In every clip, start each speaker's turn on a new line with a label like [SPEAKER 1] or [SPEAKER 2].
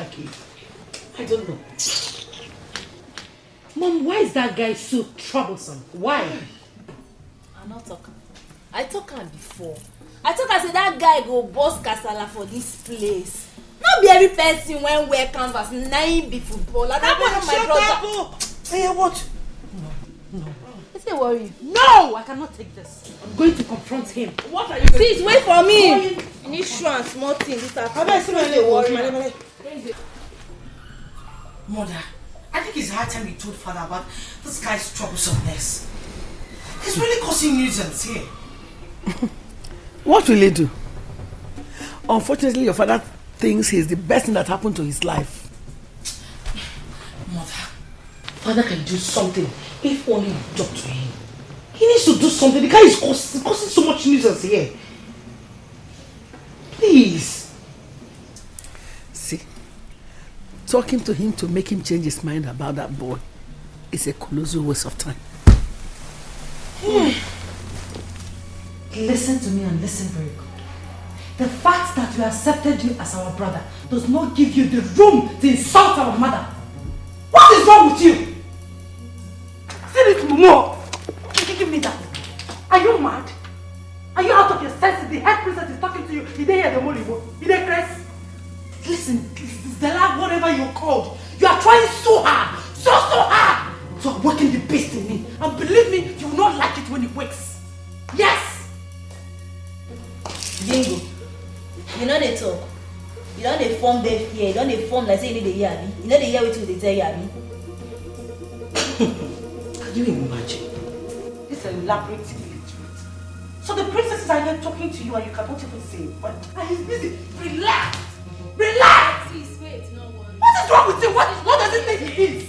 [SPEAKER 1] Dikeh. I don't know. Mom, why is that guy so troublesome? Why?
[SPEAKER 2] I'm not talking. I talk him before. I talk I say that guy go boss kasala for this place. Not be every person when wear canvas, nine be football. I don't know my brother.
[SPEAKER 1] Hey, what? No.
[SPEAKER 2] Let's say worry.
[SPEAKER 1] No, I cannot take this. I'm going to confront him. What are you going to do?
[SPEAKER 2] Wait for me. You need shoe and small things. This afternoon.
[SPEAKER 1] Mother, I think it's high time you told father about this guy's troublesomeness. He's really causing nuisance here.
[SPEAKER 3] What will he do? Unfortunately, your father thinks he's the best thing that happened to his life.
[SPEAKER 1] Mother, father can do something if only you talk to him. He needs to do something. The guy is causing so much nuisance here. Please.
[SPEAKER 3] See, talking to him to make him change his mind about that boy is a colossal waste of time.
[SPEAKER 1] Listen to me and listen very good. The fact that we accepted you as our brother does not give you the room to insult our mother. What is wrong with you? See this Momo? Give me that. Are you mad? Are you out of your senses? The head princess is talking to you. You didn't hear the Nollywood. You didn't press. Listen, Stella, whatever you're called, you are trying so hard, so hard to awaken the beast in me. And believe me, you will not like it when it wakes. Yes!
[SPEAKER 2] Bingo. You know they talk. You know they form deaf here. You know they form like say you need to hear me. You know they hear what they tell you me.
[SPEAKER 1] Can you imagine? This elaborate illiterate. So the princesses are here talking to you and you cannot even say what? And he's busy. Relax! Relax!
[SPEAKER 2] Please wait, no worry.
[SPEAKER 1] What is wrong with him? What does he think he is?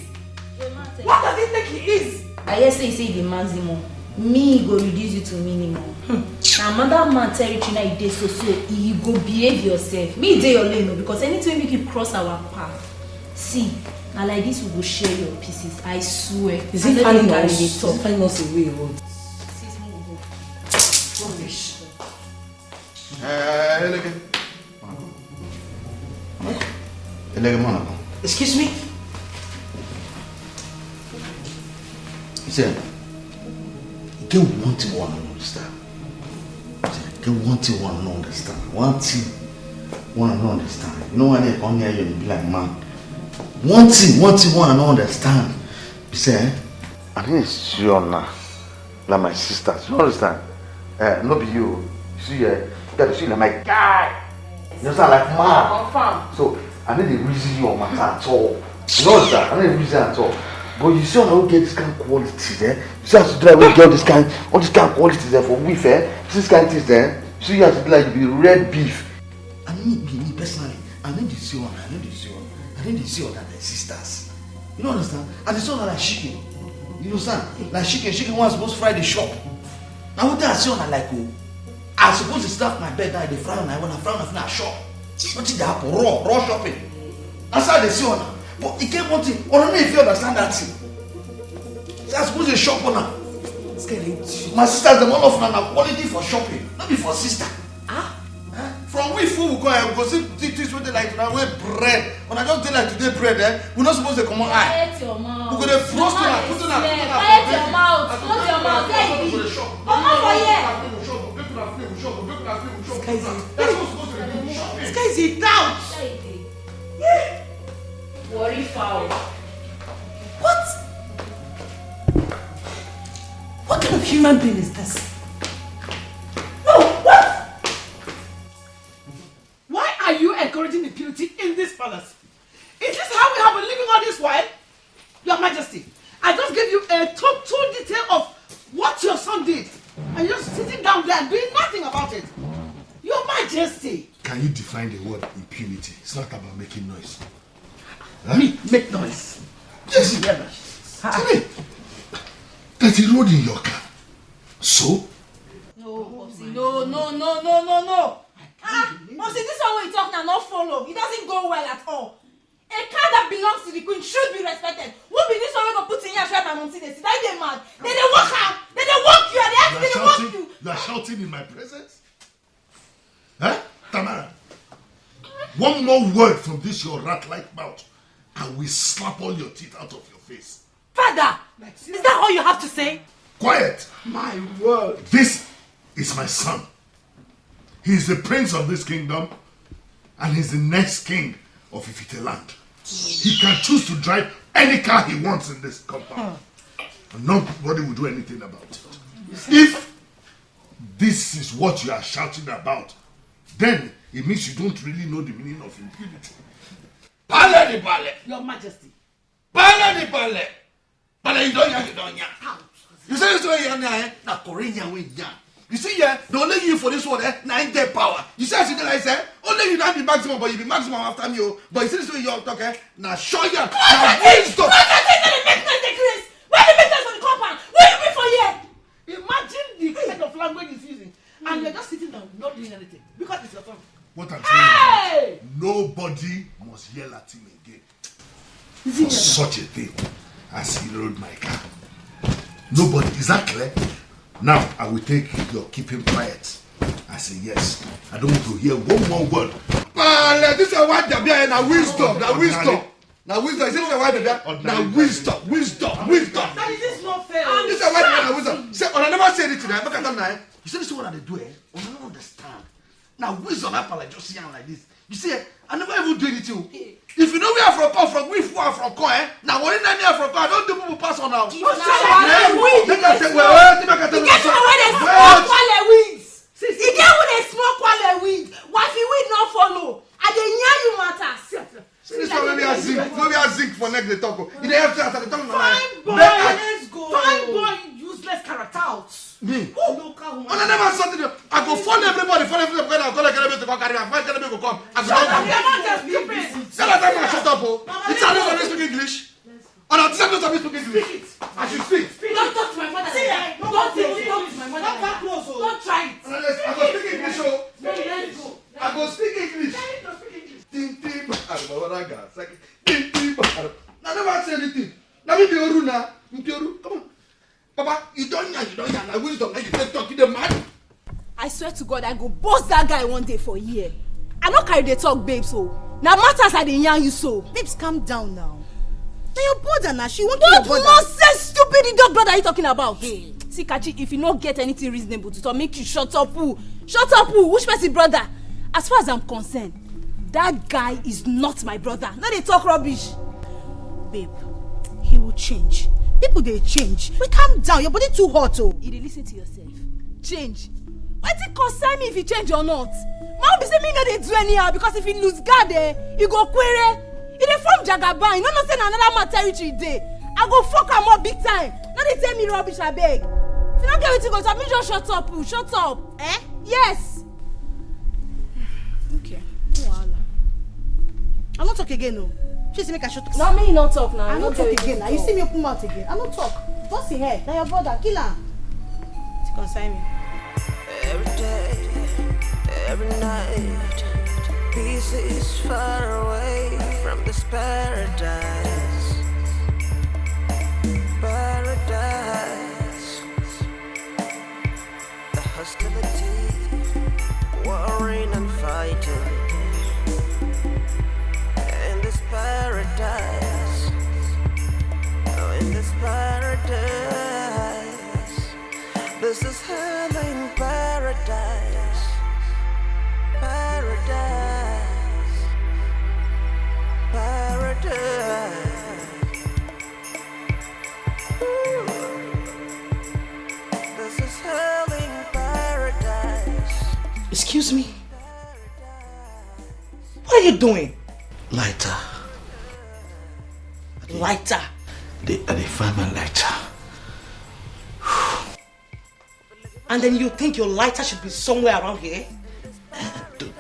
[SPEAKER 1] What does he think he is?
[SPEAKER 2] I hear say the maximum. Me go reduce you to minimum. Another man territory now you dey so you go behave yourself. Me dey your lane because anytime make you cross our path. See, now like this we go share your pieces. I swear.
[SPEAKER 1] Is it finding us away or? Rubbish. Excuse me?
[SPEAKER 4] He said, get one thing one understand. Get one thing one understand. One thing one understand. You know when they come here you be like man. One thing one understand. He said, I think it's sure now. Like my sisters, you understand? No be you. See you gotta see like my guy. You understand like man.
[SPEAKER 2] Confirm.
[SPEAKER 4] So I need to reason you on my at all. You know that? I need to reason at all. But you see how we get this kind of quality there. You see how to do like we get all this kind of quality there for beef, this kind of things there. So you have to do like be red beef. And me personally, I need to see one. I need to see all that their sisters. You don't understand? And it's not like chicken. You understand? Like chicken was supposed to fry the shop. Now what I see on like I supposed to start my bed now they fry on when I fry on a shop. What did that happen? Raw shopping. That's how they see on. But it came one thing. I don't know if you understand that thing. So I suppose to shop on her. My sisters, the one of them are quality for shopping, not be for sister. From we food we go see things with like now we bread. When I just tell like today bread, we're not supposed to come on eye.
[SPEAKER 2] Quiet your mouth.
[SPEAKER 4] We're gonna frost on her, put on her.
[SPEAKER 2] Quiet your mouth. Close your mouth. There you be. Come on for here.
[SPEAKER 1] This guy is a doubt. Yeah.
[SPEAKER 2] Worry foul.
[SPEAKER 1] What kind of human being is this? No, what? Why are you encouraging impunity in this palace? Is this how we have been living all this while? Your Majesty, I just gave you a total detail of what your son did. And you're sitting down there and doing nothing about it. Your Majesty.
[SPEAKER 5] Can you define the word impunity? It's not about making noise.
[SPEAKER 1] Me make noise.
[SPEAKER 5] Yes. Tell me. There's a road in your car. So?
[SPEAKER 2] No, Popsy, no. Popsy, this one we talk now not follow. It doesn't go well at all. A car that belongs to the queen should be respected. Who be this one we go put in here and my mom see this? That they mad. Then they walk out. Then they walk you and they ask me to walk you.
[SPEAKER 5] You are shouting in my presence? Huh? Tamara? one more word from this your rat-like mouth, I will slap all your teeth out of your face.
[SPEAKER 1] Father, is that all you have to say?
[SPEAKER 5] Quiet!
[SPEAKER 3] My word.
[SPEAKER 5] This is my son. He is the prince of this kingdom, and he's the next king of Ifite land. He can choose to drive any car he wants in this compound. And nobody will do anything about it. If this is what you are shouting about, then it means you don't really know the meaning of impunity.
[SPEAKER 6] Pale di pale.
[SPEAKER 1] Your Majesty.
[SPEAKER 6] Pale di pale. Pale you don't ya. You say this way ya na Korean way ya. You see yeah, they only you for this one na in get power. You see as you like say, only you not be maximum, but you be maximum after me. But you see this way you talk na show ya. Na wisdom.
[SPEAKER 1] Where the make for the compound? What do you mean for here? Imagine the kind of language he's using. And you're just sitting down, not doing anything. Because it's your turn.
[SPEAKER 5] What I'm saying is, nobody must yell at him again for such a thing as he rode my car. Nobody. Is that clear? Now, I will take your keep him quiet. I say yes. I don't want to hear one more word.
[SPEAKER 6] This is why they be na wisdom. Na wisdom. Now wisdom, is this why they be? Now wisdom.
[SPEAKER 1] Daddy, this is not fair.
[SPEAKER 6] This is why they be na wisdom. Say, I never said it to them. Look at them now. You see this is what they do, I don't understand. Now wisdom happen like just young like this. You see, I never even do anything. If you know we are from come from, we are from come, now when I are from come, I don't do people pass on now.
[SPEAKER 1] You get to where they smoke quality weeds. You get where they smoke quality weeds. What if we not follow? I dey hear you matter.
[SPEAKER 6] This one maybe I zinc for next they talk. You dey have to after the talk.
[SPEAKER 1] Fine boy, let's go. Fine boy, useless character out.
[SPEAKER 6] Me?
[SPEAKER 1] Local
[SPEAKER 6] I never something. I go phone everybody. When I call Ekeh to come carry. I find Ekeh go come. I go
[SPEAKER 1] stupid.
[SPEAKER 6] Tell her time I shut up. It's a lot of speak English. And I'm telling you to speak English. I should speak.
[SPEAKER 1] Don't talk to my mother. See, don't talk to my mother. Don't come close. Don't try it.
[SPEAKER 6] I go speak English.
[SPEAKER 1] Let's go.
[SPEAKER 6] I go speak English. Ting. I don't know what I got. Ting. I never say anything. Now me be Oru now. Come on. Papa, you don't know. I wisdom. Now you take talk to the man.
[SPEAKER 2] I swear to God, I go boss that guy one day for a year. I don't carry the talk, babe, so. Now matters I dey yarn you so.
[SPEAKER 7] Babes, calm down now. Now your brother now, she won't kill your brother.
[SPEAKER 2] What nonsense, stupid idiot brother are you talking about? Hey. See, Kachi, if you don't get anything reasonable to talk, make you shut up, who? Shut up, who? Which person brother? As far as I'm concerned, that guy is not my brother. Now they talk rubbish.
[SPEAKER 7] Babe, he will change. People, they change. But calm down, your body too hot, oh.
[SPEAKER 2] You dey listen to yourself. Change? Why it concern me if you change or not? Man be say me no dey do anyhow because if he lose guard he go query. He dey from Jagaban, you know say na another man territory dey. I go fuck am up big time. No dey tell me rubbish abeg. If you no get wetin go talk, me just shut up, shut up. Eh? Yes.
[SPEAKER 7] Okay. Wahala. I no talk again, no. She say make I shut up.
[SPEAKER 2] No, me not talk now.
[SPEAKER 7] I no talk again. Now you see me open mouth again. I no talk. What's in here? Now your brother, kill him. It concern me.
[SPEAKER 8] Every day, every night, pieces far away from this paradise. Paradise. The hostility, warring and fighting. In this paradise, oh, in this paradise, this is hell in paradise, paradise, paradise. Ooh. This is hell in paradise.
[SPEAKER 6] Excuse me. What are you doing?
[SPEAKER 4] Lighter.
[SPEAKER 6] Lighter.
[SPEAKER 4] They find my lighter.
[SPEAKER 6] And then you think your lighter should be somewhere around here?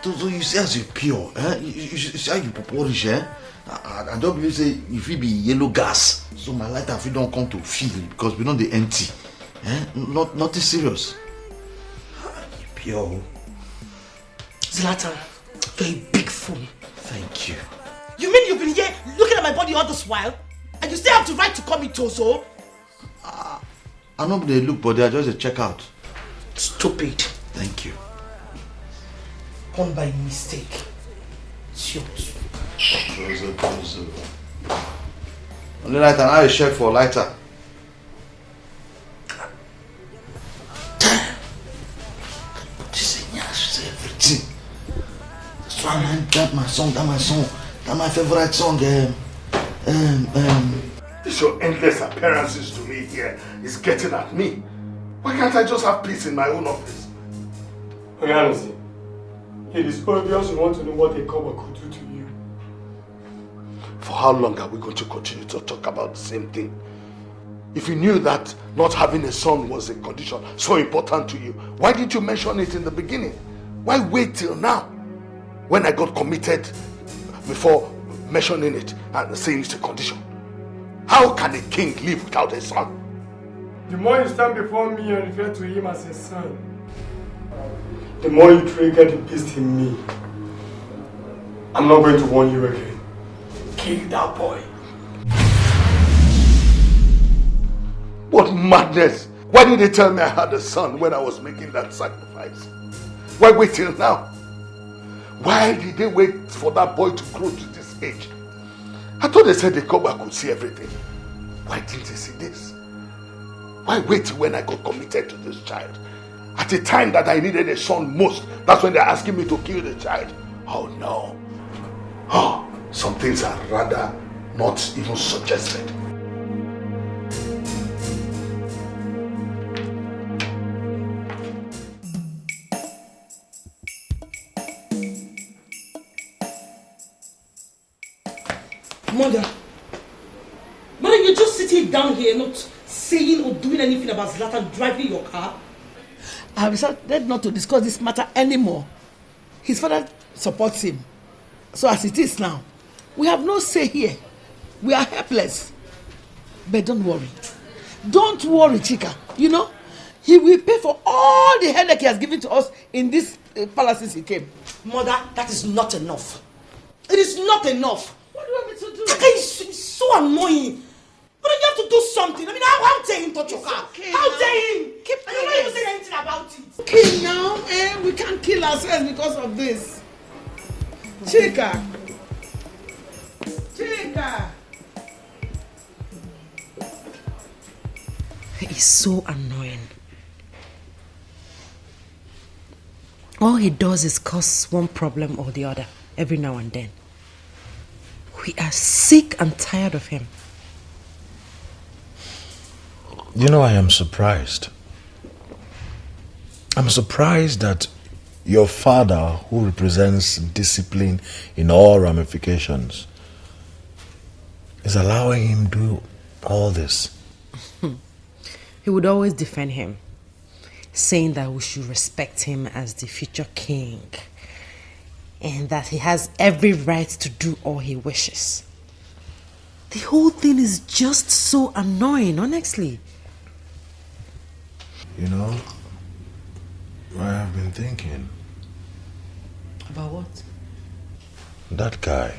[SPEAKER 4] So you say as you pure, you see how you polish, I don't believe say if it be yellow gas, so my lighter if it don't come to fill because we know they empty. Nothing serious.
[SPEAKER 6] Pure. Zlatan, you're a big fool.
[SPEAKER 4] Thank you.
[SPEAKER 6] You mean you've been here looking at my body all this while? And you still have the right to call me Tozo?
[SPEAKER 4] I don't they look, but they are just a check out.
[SPEAKER 6] Stupid.
[SPEAKER 4] Thank you.
[SPEAKER 6] Born by mistake.
[SPEAKER 4] Only lighter, now you check for lighter. This is everything. That's why that my song, that my favorite song.
[SPEAKER 5] This your endless appearances to me here is getting at me. Why can't I just have peace in my own office?
[SPEAKER 9] Honestly, it is obvious you want to know what a cover could do to you.
[SPEAKER 5] For how long are we going to continue to talk about the same thing? If you knew that not having a son was a condition so important to you, why did you mention it in the beginning? Why wait till now? When I got committed before mentioning it and saying it's a condition. How can a king live without a son?
[SPEAKER 9] The more you stand before me and refer to him as a son, the more you trigger the beast in me. I'm not going to warn you again. Kill that boy.
[SPEAKER 5] What madness! Why did they tell me I had a son when I was making that sacrifice? Why wait till now? Why did they wait for that boy to grow to this age? I thought they said the cover could see everything. Why didn't they see this? Why wait till when I got committed to this child? At a time that I needed a son most, that's when they're asking me to kill the child. Oh no. Oh, some things are rather not even suggested.
[SPEAKER 1] Mother, you're just sitting down here not saying or doing anything about Zlatan driving your car?
[SPEAKER 3] I have decided not to discuss this matter anymore. His father supports him. So as it is now, we have no say here. We are helpless. But don't worry. Don't worry, Chika. You know, he will pay for all the headache he has given to us in this palace since he came.
[SPEAKER 1] Mother, that is not enough. It is not enough.
[SPEAKER 3] What do you want me to do?
[SPEAKER 1] Dikeh is so annoying. But you have to do something. I mean, how dare him touch your car?
[SPEAKER 3] Okay,
[SPEAKER 1] how
[SPEAKER 3] now.
[SPEAKER 1] dare him?
[SPEAKER 3] Keep
[SPEAKER 1] and you're not even saying anything about it.
[SPEAKER 3] Okay, now, we can't kill ourselves because of this. Chika.
[SPEAKER 1] He's so annoying. All he does is cause one problem or the other every now and then. We are sick and tired of him.
[SPEAKER 10] You know, I am surprised. I'm surprised that your father, who represents discipline in all ramifications, is allowing him to do all this.
[SPEAKER 1] He would always defend him, saying that we should respect him as the future king and that he has every right to do all he wishes. The whole thing is just so annoying, honestly.
[SPEAKER 10] You know, I have been thinking.
[SPEAKER 1] About what?
[SPEAKER 10] That guy.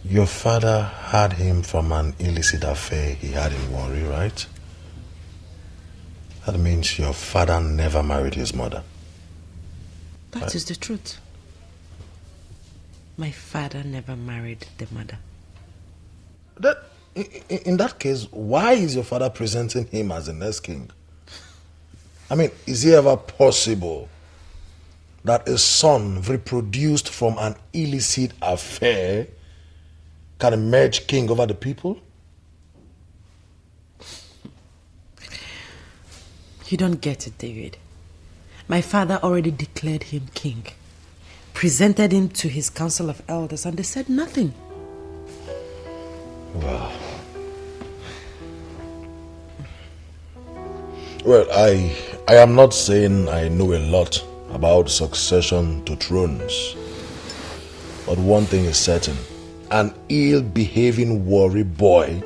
[SPEAKER 10] Your father had him from an illicit affair he had in Warri, right? That means your father never married his mother.
[SPEAKER 1] That is the truth. My father never married the mother.
[SPEAKER 10] In that case, why is your father presenting him as the next king? I mean, is it ever possible that a son reproduced from an illicit affair can emerge king over the people?
[SPEAKER 1] You don't get it, David. My father already declared him king, presented him to his council of elders, and they said nothing.
[SPEAKER 10] Wow. Well, I am not saying I know a lot about succession to thrones. But one thing is certain. An ill-behaving Warri boy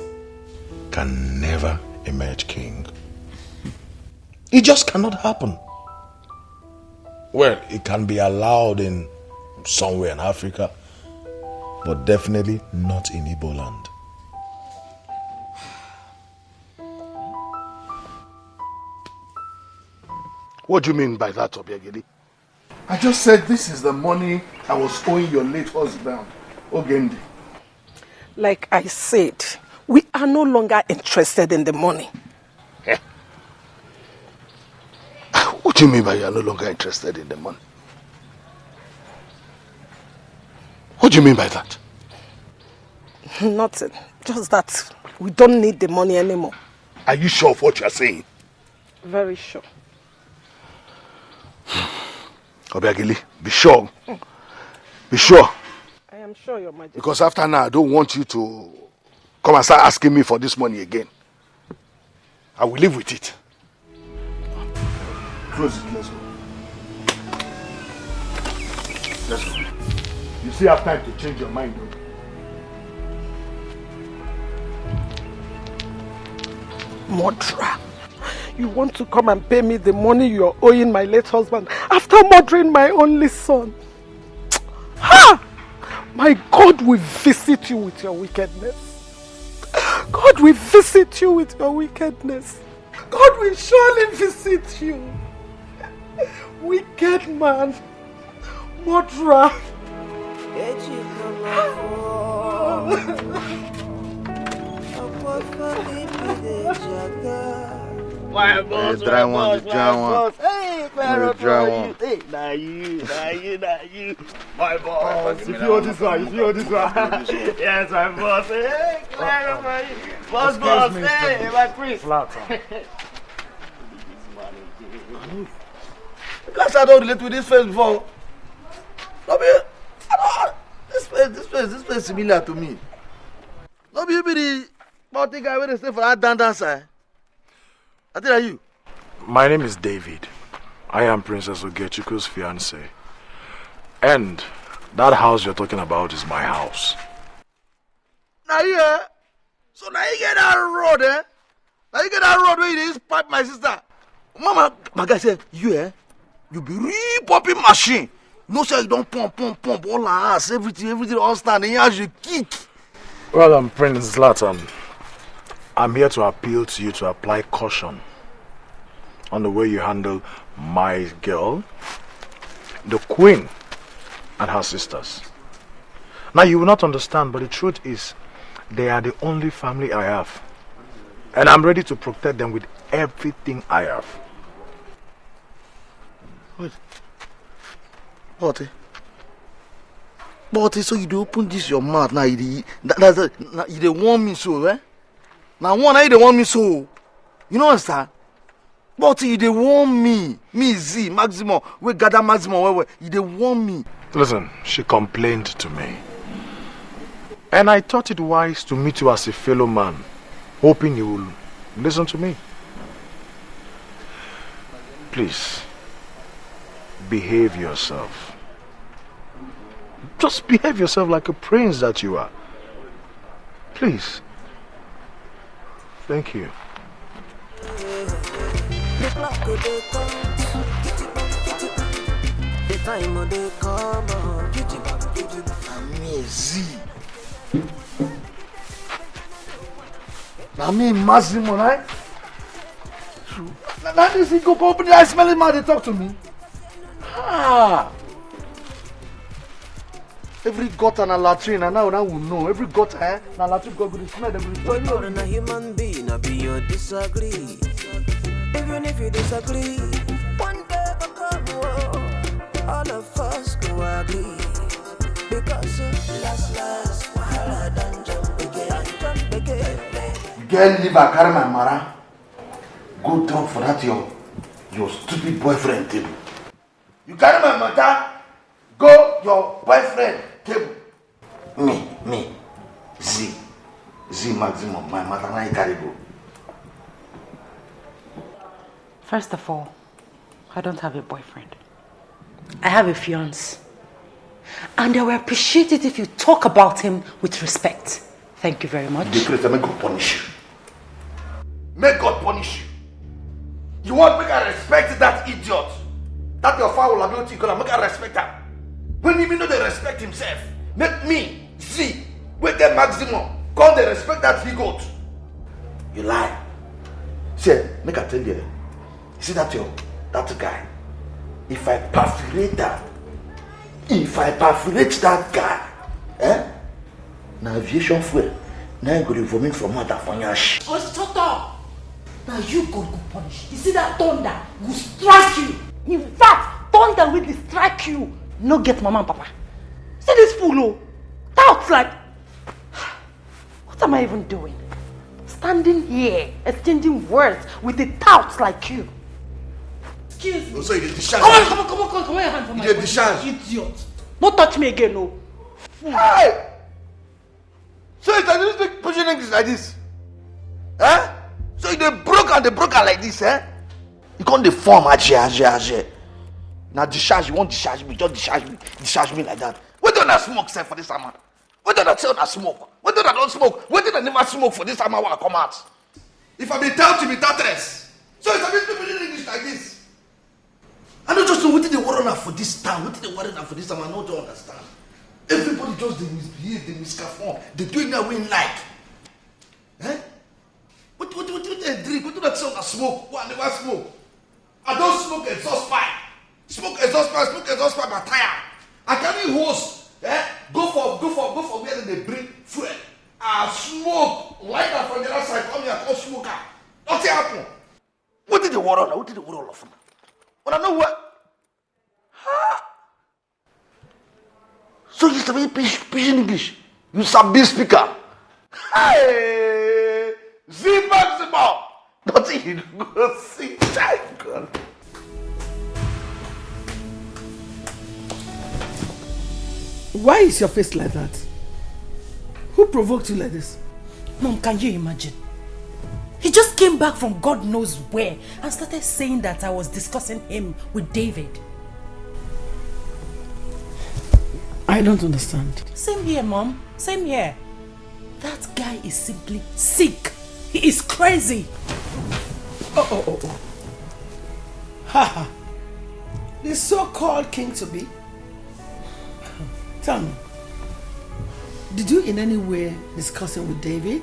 [SPEAKER 10] can never emerge king. It just cannot happen. Well, it can be allowed in somewhere in Africa, but definitely not in Igbo land.
[SPEAKER 5] What do you mean by that, Obiageli? I just said this is the money I was owing your late husband, Ogendi.
[SPEAKER 3] Like I said, we are no longer interested in the money.
[SPEAKER 5] What do you mean by you are no longer interested in the money? What do you mean by that?
[SPEAKER 3] Nothing. Just that we don't need the money anymore.
[SPEAKER 5] Are you sure of what you are saying?
[SPEAKER 3] Very sure.
[SPEAKER 5] Obiageli, be sure. Be sure.
[SPEAKER 3] I am sure, Your Majesty.
[SPEAKER 5] Because after now, I don't want you to come and start asking me for this money again. I will live with it. Close it, let's go. Let's go. You still have time to change your mind, though.
[SPEAKER 3] Murderer. You want to come and pay me the money you are owing my late husband after murdering my only son? Ha! My God will visit you with your wickedness. God will visit you with your wickedness. God will surely visit you. Wicked man. Murderer.
[SPEAKER 4] My boss, my boss. Hey, Clara, hey, now you. My boss.
[SPEAKER 9] If you hold this one,
[SPEAKER 4] Yes, my boss. Hey, Clara, boss. Hey, my priest. Because I don't relate with this face before. No, this face is similar to me. No, be the party guy where they stay for that dancer. I tell you.
[SPEAKER 10] My name is David. I am Princess Ogechiku's fiancé. And that house you're talking about is my house.
[SPEAKER 4] Now yeah. So now you get that road, eh? Now you get that road where you just pipe my sister. Mama, my guy said, you be real popping machine. No sir, you don't pump all our ass, everything all stand, and you kick.
[SPEAKER 10] Well, Prince Zlatan, I'm here to appeal to you to apply caution on the way you handle my girl, the queen, and her sisters. Now, you will not understand, but the truth is, they are the only family I have. And I'm ready to protect them with everything I have.
[SPEAKER 4] Wait. But so you do open this your mouth now, you want me so, eh? Now one I want me so. You know what, sir? But you they want me Z, Maximum, we gather Maximum, where you they want me.
[SPEAKER 10] Listen, she complained to me. And I thought it wise to meet you as a fellow man, hoping you will listen to me. Please, behave yourself. Just behave yourself like a prince that you are. Please. Thank you.
[SPEAKER 4] I mean, Massimo, right? Now this he go open the eye, smelling man, they talk to me. Every gutter and a latrine, and now we know. Every gutter, and a latrine go to the smell.
[SPEAKER 8] When you're a human being, I be your disagree. Even if you disagree, one day will come, all of us go agree. Because last, while I done jump again.
[SPEAKER 4] Girl, leave a carry my mara. Go talk for that your stupid boyfriend table. You carry my matter, go your boyfriend table. Me, Z Maximum, my mother na carry go.
[SPEAKER 1] First of all, I don't have a boyfriend. I have a fiancé. And I will appreciate it if you talk about him with respect. Thank you very much.
[SPEAKER 4] May God punish you. May God punish you. You want me to respect that idiot? That your father will ability to make her respect her. When even though they respect himself, make me, Z, with the Maximum, call they respect that he got. You lie. See, make I tell you, see that guy, if I perforate that guy, now aviation fuel, now I'm going to vomit from mother for yash.
[SPEAKER 1] Oh, shut up! Now you go punish. You see that thunder will strike you. In fact, thunder will strike you. No get mama and papa. See this fool, oh. Doubts like, what am I even doing? Standing here, exchanging words with a tout like you. Excuse me.
[SPEAKER 6] So you did discharge.
[SPEAKER 1] Come on, your hand from my
[SPEAKER 6] You did discharge.
[SPEAKER 1] Idiot. Don't touch me again, no.
[SPEAKER 4] Hey! So you can speak Persian English like this? So you broke like this, You can't deform Ajay. Now discharge, you won't discharge me, just discharge me like that. What don't I smoke, sir, for this summer? What don't I tell I smoke? What don't I don't smoke? What did I never smoke for this summer when I come out?
[SPEAKER 6] If I be tout, you be toutless. So it's a bit speaking English like this. I don't just know what did they worry now for this town. What did they worry now for this time? I don't understand. Everybody just they misbehave, they misconform. They do it now we like. What do they drink? What do they tell I smoke? What I never smoke. I don't smoke exhaust pipe. Smoke exhaust pipe, I tire. I carry hose. Go for where they bring fuel. I smoke like that from the other side. Come here, come smoke. Nothing happen.
[SPEAKER 4] What did they worry now? What did they worry all of them? But I know what? So you sabi Pidgin English? You sabi speaker? Hey! Z maximum! Nothing you go see. God.
[SPEAKER 3] Why is your face like that? Who provoked you like this?
[SPEAKER 1] Mom, can you imagine? He just came back from God knows where and started saying that I was discussing him with David.
[SPEAKER 3] I don't understand.
[SPEAKER 1] Same here, Mom. Same here. That guy is simply sick. He is crazy.
[SPEAKER 3] Oh. Ha. The so-called king to be. Tell me, did you in any way discuss it with David?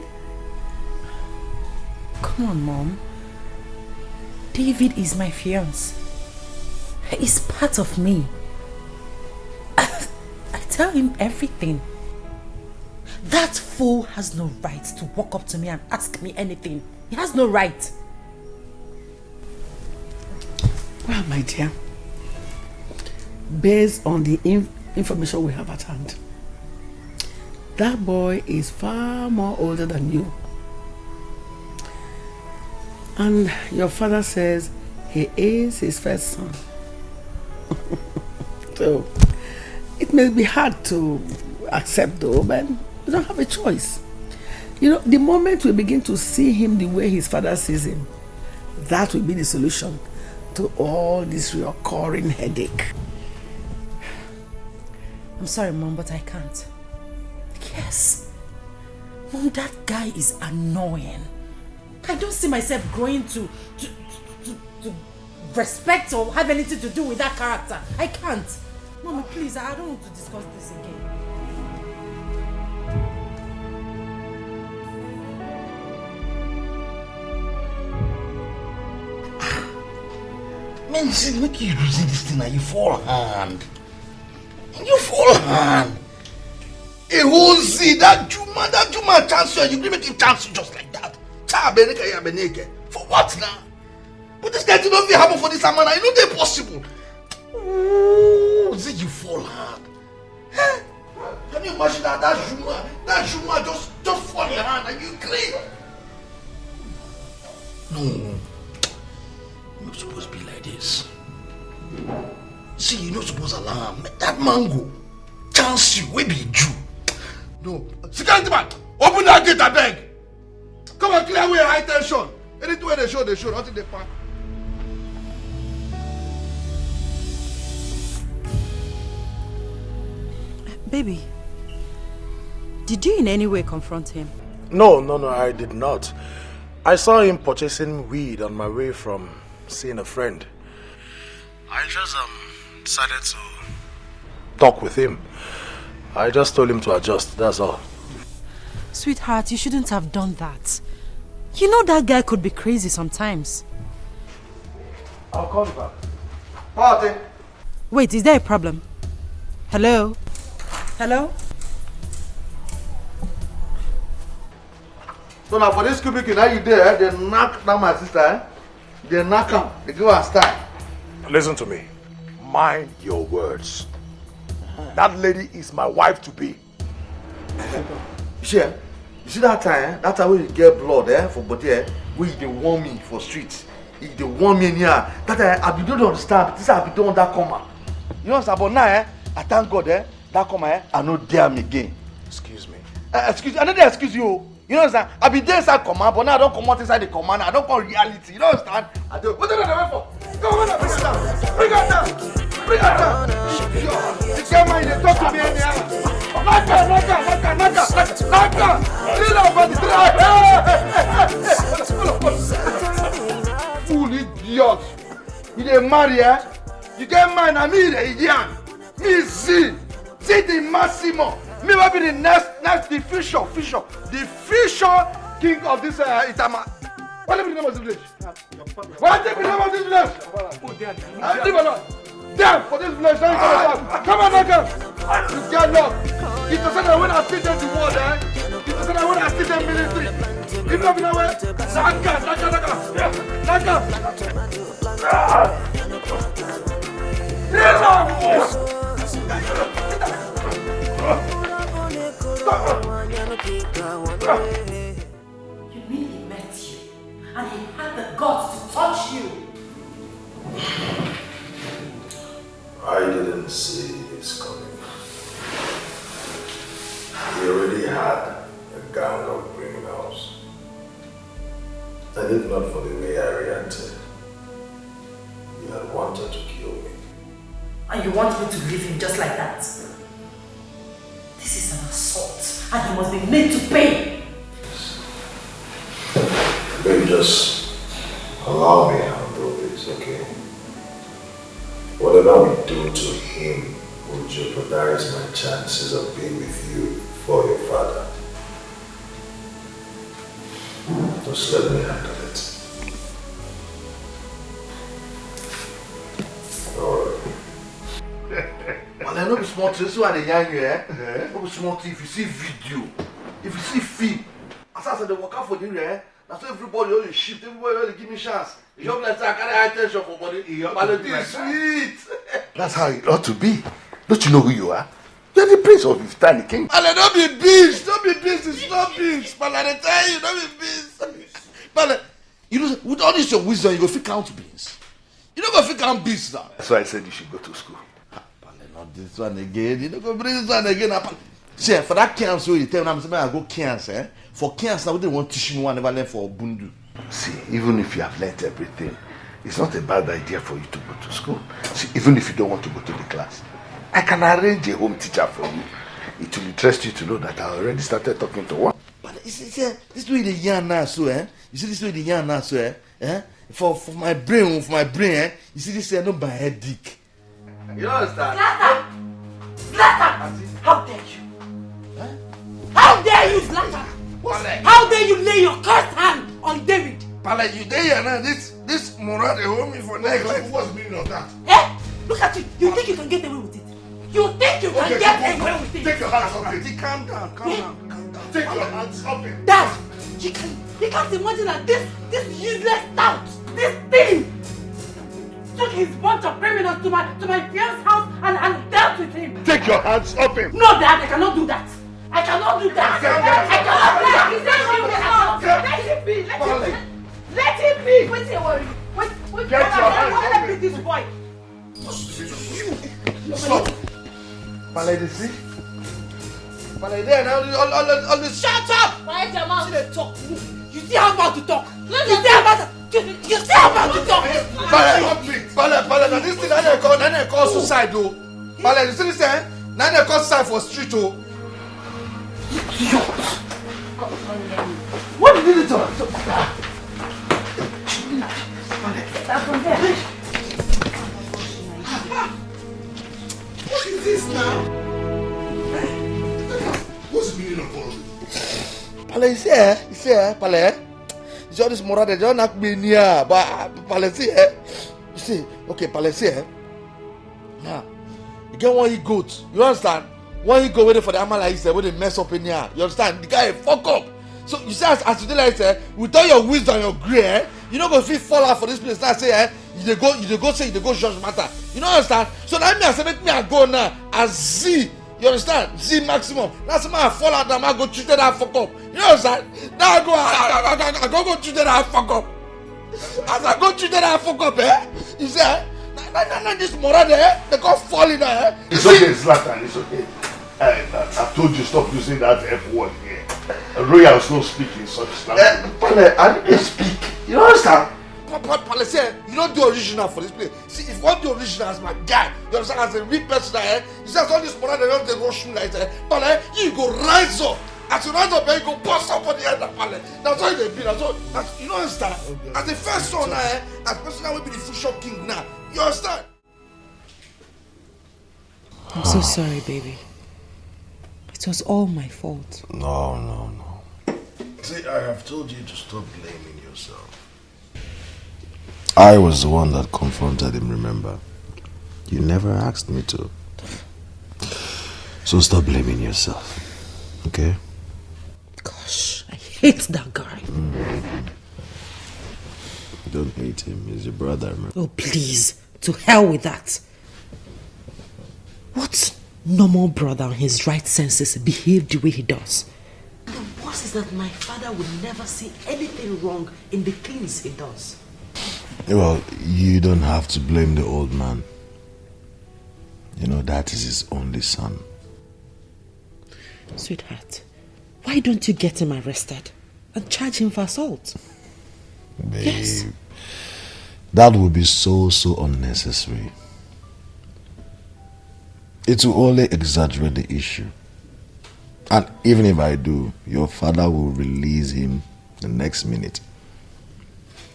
[SPEAKER 1] Come on, Mom. David is my fiancé. He's part of me. I tell him everything. That fool has no right to walk up to me and ask me anything. He has no right.
[SPEAKER 3] Well, my dear, based on the information we have at hand, that boy is far more older than you. And your father says he is his first son. So, it may be hard to accept though, but we don't have a choice. You know, the moment we begin to see him the way his father sees him, that will be the solution to all this recurring headache.
[SPEAKER 1] I'm sorry, Mom, but I can't. Yes. Mom, that guy is annoying. I don't see myself growing to respect or have anything to do with that character. I can't. Mommy, please, I don't want to discuss this again.
[SPEAKER 6] Man, see, make you losing this thing and you fall hand. You fall hand. A whole see that Juma chance you, you make him chance just like that. For what now? But this guy did not happen for this amount. I know they're possible. Oh, see you fall hard. Huh? Can you imagine that Juma just fall in your hand and you clean? No. You're not supposed to be like this. See, you're not supposed to alarm. Make that mango chance you, we be Jew. No. Security man, open that gate, I beg. Come on, clear away high tension. Anything where they show, until they pack.
[SPEAKER 1] Baby, did you in any way confront him?
[SPEAKER 10] No, I did not. I saw him purchasing weed on my way from seeing a friend. I just decided to talk with him. I just told him to adjust, that's all.
[SPEAKER 1] Sweetheart, you shouldn't have done that. You know that guy could be crazy sometimes.
[SPEAKER 10] I'll call you back.
[SPEAKER 6] Party.
[SPEAKER 1] Wait, is there a problem? Hello? Hello?
[SPEAKER 4] So now for this cubicle, now you there, they knock down my sister, eh? They knock her, they give her a style.
[SPEAKER 10] Listen to me. Mind your words. That lady is my wife to be.
[SPEAKER 4] Sure. You see that time, that time when you get blood for body, where they warn me for streets. If they warn me in here, that time I don't understand. This I be doing that comma. You understand? But now, I thank God, that comma, I no dare me again.
[SPEAKER 10] Excuse me.
[SPEAKER 4] Excuse, I know they excuse you. You know understand? I be there inside command, but now I don't come out inside the command. I don't call reality. You know understand? I do. What are you waiting for? Come on, bring it down. Bring it down. Bring it down. You can't mind they talk to me anyhow. Knock her. Clean up on the track. Fool idiot. You dey marry, eh? You get mine and me the idiot. Me see the Massimo. Me will be the next the future king of this Itama. What is the name of this village? What is the name of this village? Leave alone. Damn for this village. Come on, Naka. You get lost. It doesn't know when I see them the world, eh? It doesn't know when I see them military. If not, you know where?
[SPEAKER 1] You mean he met you and he had the guts to touch you?
[SPEAKER 10] I didn't see this coming. He already had a gang of criminals. And if not for the way I reacted, he had wanted to kill me.
[SPEAKER 1] And you want me to leave him just like that? This is an assault and he must be made to pay.
[SPEAKER 10] Maybe just allow me to handle this, okay? Whatever we do to him will jeopardize my chances of being with you for your father. Just let me handle it. Alright.
[SPEAKER 4] Well, I know be smart. This is why they young you, eh? No be smart. If you see video, if you see film, as I said, they work out for you, eh? That's why everybody only shift. Everybody only give me chance. You don't let I carry high tension for body. But it is sweet.
[SPEAKER 10] That's how it ought to be. Don't you know who you are? You're the prince of his tiny king.
[SPEAKER 4] Pale, don't be beast. Don't be beast. It's not beast. Pale, I tell you, don't be beast. Pale, you know, with all this your wisdom, you go fit count beans. You don't go fit count beans now.
[SPEAKER 10] That's why I said you should go to school.
[SPEAKER 4] Pale, not this one again. You don't go bring this one again. See, for that cancer, you tell me I'm saying I go cancer. For cancer, we don't want to teach me one never learn for Bundu.
[SPEAKER 10] See, even if you have learnt everything, it's not a bad idea for you to go to school. See, even if you don't want to go to the class, I can arrange a home teacher for you. It will interest you to know that I already started talking to one.
[SPEAKER 4] But you see, this way the yarn now, so you see this way the yarn now, so for my brain, you see this no my headache. You understand?
[SPEAKER 1] Zlatan! How dare you? How dare you, Zlatan? How dare you lay your cursed hand on David?
[SPEAKER 4] Pala, you there now? This Murad they hold me for neck like.
[SPEAKER 5] What's the meaning of that?
[SPEAKER 1] Look at you. You think you can get away with it? You think you can get away with it?
[SPEAKER 5] Take your hands off it.
[SPEAKER 4] Calm down.
[SPEAKER 5] Take your hands off it.
[SPEAKER 1] Dad, you can't imagine that this useless tout, this thing, took his bunch of criminals to my fiance's house and dealt with him.
[SPEAKER 5] Take your hands off him.
[SPEAKER 1] No, Dad, I cannot do that. I cannot do that. Let him be. Let him be. Wait till worry. Wait.
[SPEAKER 5] Get your hands off
[SPEAKER 1] Let me this boy.
[SPEAKER 4] Stop. Pala, you see? Pala, there now. All this.
[SPEAKER 1] Shut up! Quiet your mouth. See talk. You see how about to talk? You see how about to talk?
[SPEAKER 4] Pala, now this thing, I call suicide, though. Pala, you see this thing? Now they call suicide for street, though. What did you do?
[SPEAKER 5] What is this now? What's the meaning of all of it?
[SPEAKER 4] Pale, you see, Pale. You see all this moral, they don't knock me near, but Pale, see, you see, okay, Pale, see, Now, you get one he goat. You understand? One he go waiting for the animal like say, when they mess up in here. You understand? The guy fuck up. So you say as you dey like say, with all your wisdom and your grey, you know go fit fall out for this place. Now say, you dey go say you dey go judge matter. You know understand? So now me I say make me I go now as Z. You understand? Z maximum. That's why I fall out now. I go treat that fuck up. You understand? Now I go treat that fuck up. As I go treat that fuck up, you say, nah, this moral there, they go fall in there.
[SPEAKER 5] It's okay, Zlatan, it's okay. I told you stop using that F word here. Royals don't speak in such language.
[SPEAKER 4] Pale, I didn't speak. You understand? Pale say, you don't do original for this place. See, if you want the original as my guy, you understand, as a real person there, you say, all this moral, they don't rush me like that. Pale, you go rise up. As you rise up, you go bust up on the end of Pale. That's all they be. That's all. You don't understand? Okay. As the first son, as person that will be the future king now. You understand?
[SPEAKER 1] I'm so sorry, baby. It was all my fault.
[SPEAKER 10] No. See, I have told you to stop blaming yourself. I was the one that confronted him, remember? You never asked me to. So stop blaming yourself, okay?
[SPEAKER 1] Gosh, I hate that guy.
[SPEAKER 10] Don't hate him, he's your brother, man.
[SPEAKER 1] Oh, please. To hell with that. What normal brother in his right senses behave the way he does? The worst is that my father would never see anything wrong in the things he does.
[SPEAKER 10] Well, you don't have to blame the old man. You know, that is his only son.
[SPEAKER 1] Sweetheart, why don't you get him arrested and charge him for assault?
[SPEAKER 10] Babe,
[SPEAKER 1] yes.
[SPEAKER 10] That would be so unnecessary. It will only exaggerate the issue. And even if I do, your father will release him the next minute.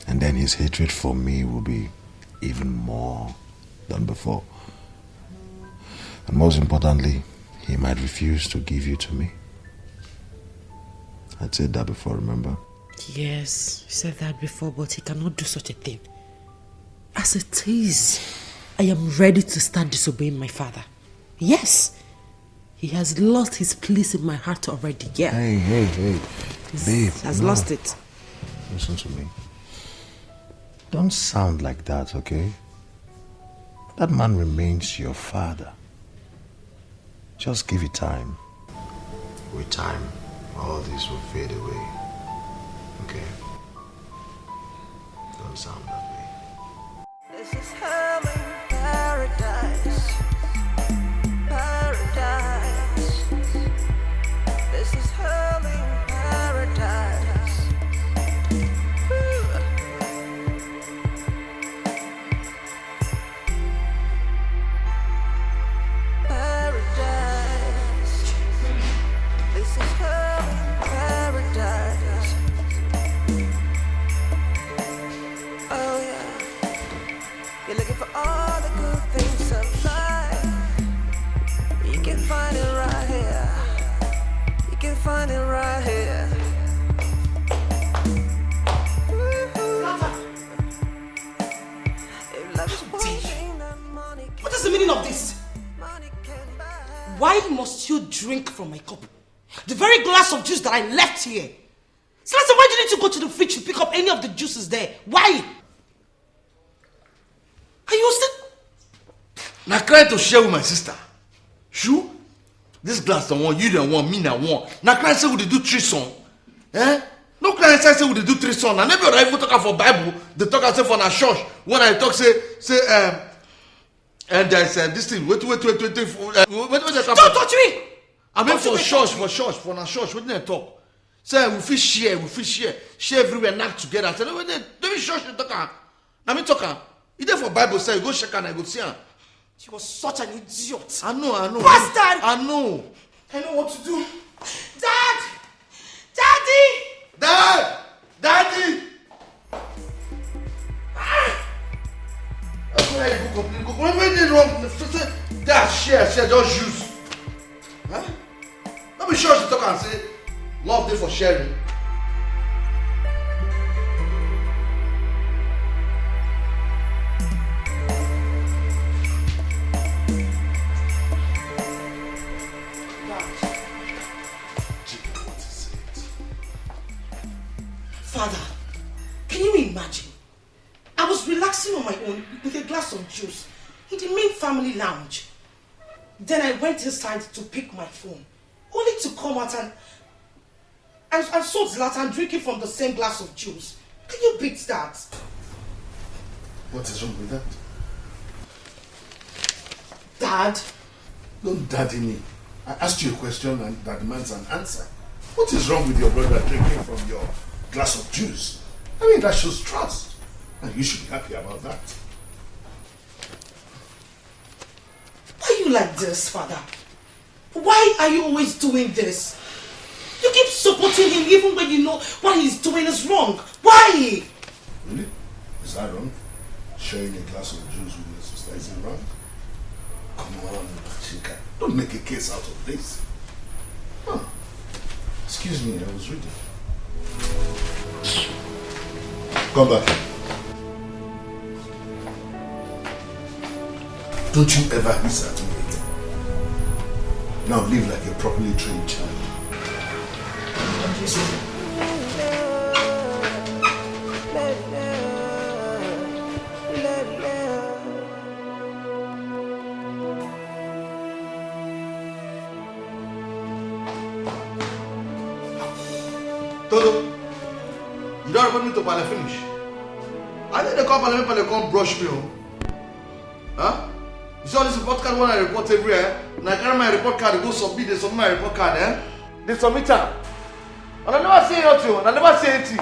[SPEAKER 10] And then his hatred for me will be even more than before. And most importantly, he might refuse to give you to me. I said that before, remember?
[SPEAKER 1] Yes, you said that before, but he cannot do such a thing. As it is, I am ready to start disobeying my father. Yes, he has lost his place in my heart already, yeah.
[SPEAKER 10] Hey, babe.
[SPEAKER 1] Has lost it.
[SPEAKER 10] Listen to me. Don't sound like that, okay? That man remains your father. Just give it time. With time, all this will fade away. Okay? Don't sound that way.
[SPEAKER 8] This is hell in paradise. Paradise. This is hell in paradise. Paradise. This is hell in paradise. Oh yeah. You're looking for all the good things of life. You can find it right here. You can find it right here.
[SPEAKER 1] What is the meaning of this? Why must you drink from my cup? The very glass of juice that I left here. Selasa, why do you need to go to the fridge to pick up any of the juices there? Why? Are you still...
[SPEAKER 6] Now crying to share with my sister. Shoo? This glass the one, you the one, me the one. Now crying say we dey do three song. No crying say we dey do three song. And never even talk for Bible. They talk say for na church. When I talk say and there's this thing. Wait. Don't
[SPEAKER 1] touch me!
[SPEAKER 6] I mean for church, for na church. What did I talk? Say we fit share everywhere, knock together. Say no, don't be church they talk. I mean talk. You there for Bible say you go check and I go see her.
[SPEAKER 1] She was such an idiot.
[SPEAKER 6] I know.
[SPEAKER 1] Bastard!
[SPEAKER 6] I know.
[SPEAKER 1] I know what to do. Dad! Daddy!
[SPEAKER 6] Daddy! When they wrong, that share, just use. Huh? Don't be sure to talk and say, love day for sharing.
[SPEAKER 1] juice in the main family lounge. Then I went inside to pick my phone, only to come out and saw Zlatan drinking from the same glass of juice. Can you beat that?
[SPEAKER 5] What is wrong with that?
[SPEAKER 1] Dad?
[SPEAKER 5] Don't daddy me. I asked you a question and that demands an answer. What is wrong with your brother drinking from your glass of juice? I mean, that shows trust. And you should be happy about that.
[SPEAKER 1] Why are you like this, Father? Why are you always doing this? You keep supporting him even when you know what he's doing is wrong. Why?
[SPEAKER 5] Really? Is that wrong? Sharing a glass of juice with your sister isn't wrong? Come on, Chica. Don't make a case out of this. Huh. Excuse me, I was reading. Come back. Don't you ever hiss at me again. Now live like a properly trained child.
[SPEAKER 6] Toto, you don't want me to pale finish? I think they come brush me. Huh? You saw this report card when I report everywhere. And I carry my report card, go submit, they submit my report card, eh? They submit it. And I never say nothing, and I never say anything.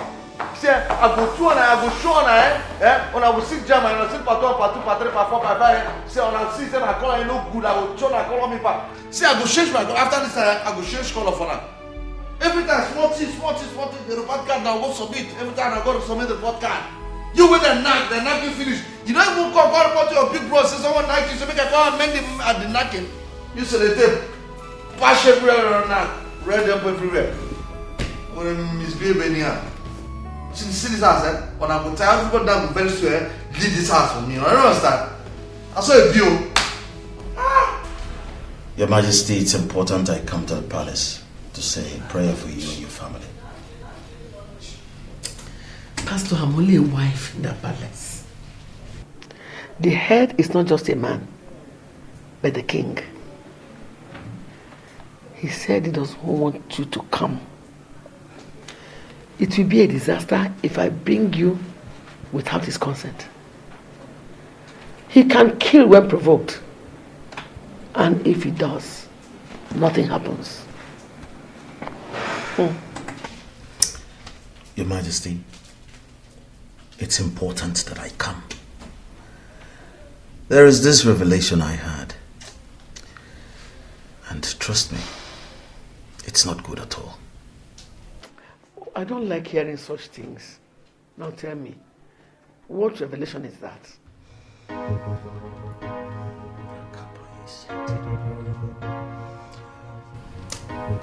[SPEAKER 6] Say, I go through and I go show and when I will sit jam and I sit part 1, part 2, part 3, part 4, part 5. Say, when I see them, I call I no good, I will show and I call me back. Say, I go change my call. After this, I go change color for now. Every time, small thing, the report card now go submit. Every time I go to submit the report card. You with the knack you finish. You don't even call report to your big bro, say someone knack you, so make a call and mend him at the knacking. You say the tape, pass everywhere on knack, red up everywhere. When I misbehave anyhow. See this house, when I go tell everybody that I'm very sure, leave this house for me. I don't understand. I saw a bill.
[SPEAKER 11] Your Majesty, it's important I come to the palace to say a prayer for you and your family.
[SPEAKER 3] Pastor, I'm only a wife in the palace. The head is not just a man, but the king. He said he doesn't want you to come. It will be a disaster if I bring you without his consent. He can kill when provoked. And if he does, nothing happens.
[SPEAKER 11] Your Majesty, it's important that I come. There is this revelation I had. And trust me, it's not good at all.
[SPEAKER 3] I don't like hearing such things. Now tell me, what revelation is that?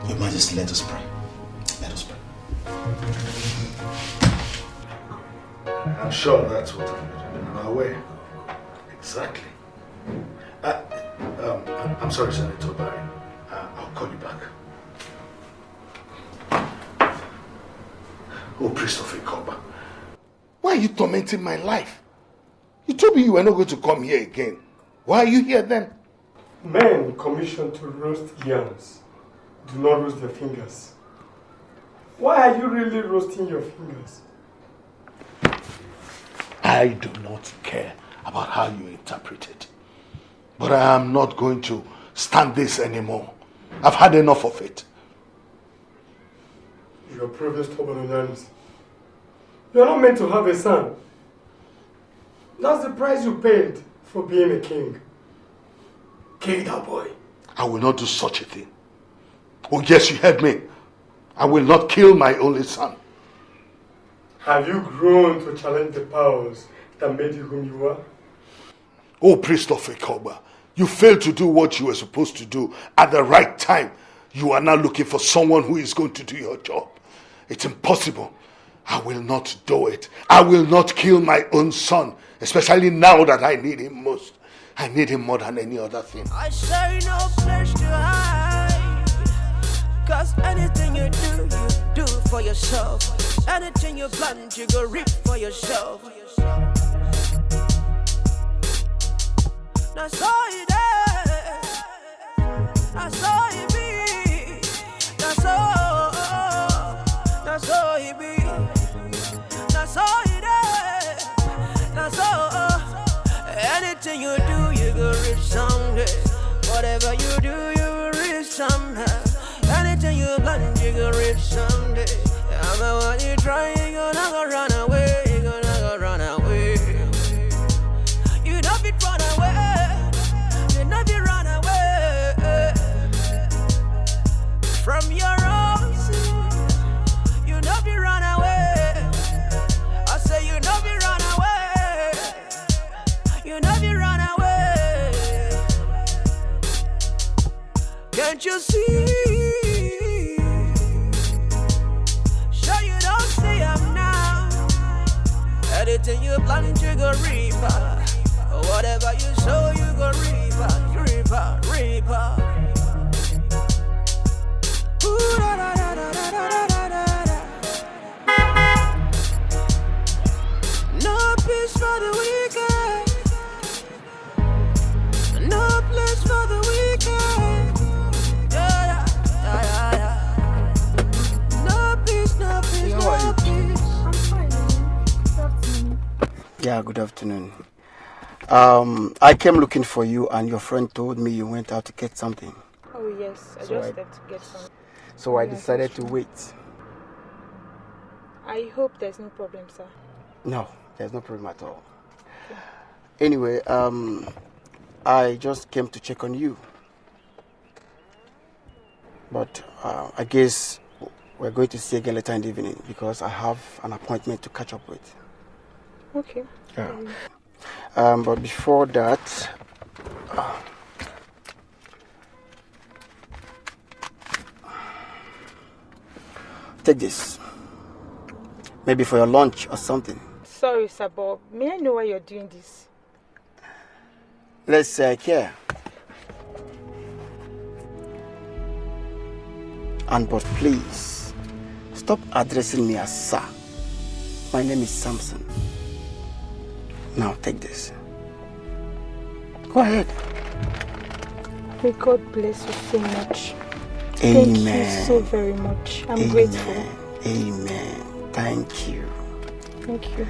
[SPEAKER 11] Your Majesty, let us pray. Let us pray.
[SPEAKER 5] I'm sure that's what I'm on our way. Exactly. I'm sorry, Senator Barry. I'll call you back. Oh, priest of Ekeh, why are you tormenting my life? You told me you were not going to come here again. Why are you here then?
[SPEAKER 9] Men commissioned to roast yams do not roast their fingers. Why are you really roasting your fingers?
[SPEAKER 5] I do not care about how you interpret it. But I am not going to stand this anymore. I've had enough of it.
[SPEAKER 9] You are previous Tobanonyanis. You are not meant to have a son. That's the price you paid for being a king. Kill that boy.
[SPEAKER 5] I will not do such a thing. Oh yes, you heard me. I will not kill my only son.
[SPEAKER 9] Have you grown to challenge the powers that made you whom you are?
[SPEAKER 5] Oh, priest of Ekeh, you failed to do what you were supposed to do at the right time. You are now looking for someone who is going to do your job. It's impossible. I will not do it. I will not kill my own son, especially now that I need him most. I need him more than any other thing.
[SPEAKER 8] I say no place to hide, 'cause anything you do for yourself. Anything you plant, you go reap for yourself. That's all it is. That's all it be. That's all. That's all it be. That's all it is. That's all. Anything you do, you go reach someday. Whatever you do, you will reach somehow. Anything you plan, you go reach someday. I'm the one you try, you gonna go run away. You gonna go run away. You don't be run away. You don't be run away from your own sin. You don't be run away. I say you don't be run away. You don't be run away. Can't you see? Sure you don't see I'm now. Anything you planning to go reaper. Whatever you sow, you go reaper, reaper, reaper. Ooh, da, da, da, da, da, da, da, da. No peace for the wicked. No place for the wicked. Yeah, yeah, yeah. No peace, no peace, no peace.
[SPEAKER 12] I'm fine. Good afternoon.
[SPEAKER 13] Yeah, good afternoon. I came looking for you, and your friend told me you went out to get something.
[SPEAKER 12] Oh yes, I just stepped to get some.
[SPEAKER 13] So I decided to wait.
[SPEAKER 12] I hope there's no problem, sir.
[SPEAKER 13] No, there's no problem at all. Anyway, I just came to check on you. But I guess we're going to see again later in the evening because I have an appointment to catch up with.
[SPEAKER 12] Okay.
[SPEAKER 13] Yeah. But before that, take this. Maybe for your lunch or something.
[SPEAKER 12] Sorry, sir, but may I know why you're doing this?
[SPEAKER 13] Let's say Ekeh. And but please, stop addressing me as sir. My name is Samson. Now take this. Go ahead.
[SPEAKER 12] May God bless you so much.
[SPEAKER 13] Amen.
[SPEAKER 12] Thank you so very much. I'm grateful.
[SPEAKER 13] Amen. Thank you.
[SPEAKER 12] Thank you.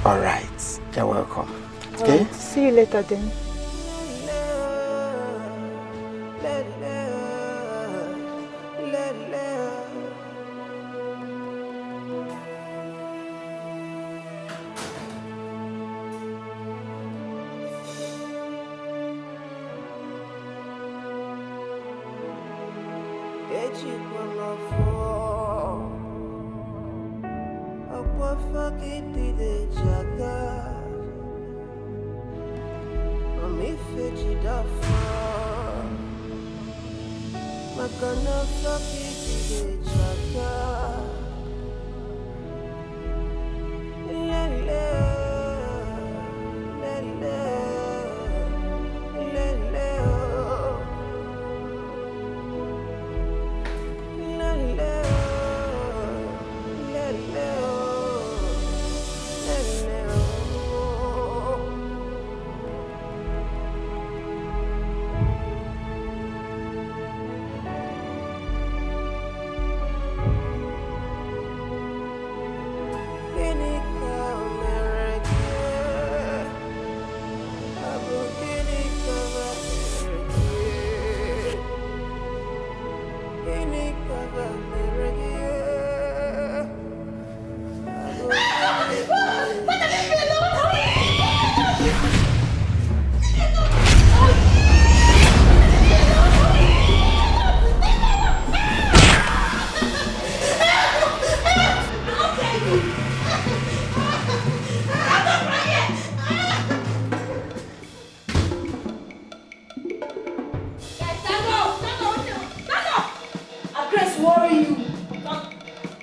[SPEAKER 13] All right. You're welcome.
[SPEAKER 12] All
[SPEAKER 13] Okay?
[SPEAKER 12] right. See you later then.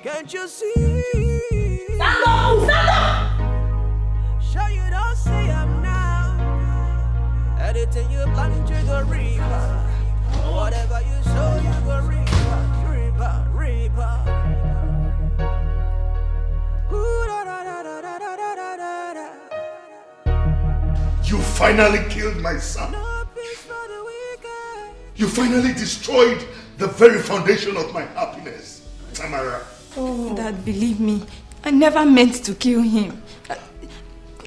[SPEAKER 8] Can't you see?
[SPEAKER 1] Stand up! Stand up!
[SPEAKER 8] Sure you don't see I'm now. Anything you plan to go reaper. Whatever you sow, you go reaper, reaper, reaper. Ooh, da, da, da, da, da, da, da, da, da.
[SPEAKER 5] You finally killed my son.
[SPEAKER 8] No.
[SPEAKER 5] You finally destroyed the very foundation of my happiness, Tamara.
[SPEAKER 12] Oh. Dad, believe me, I never meant to kill him.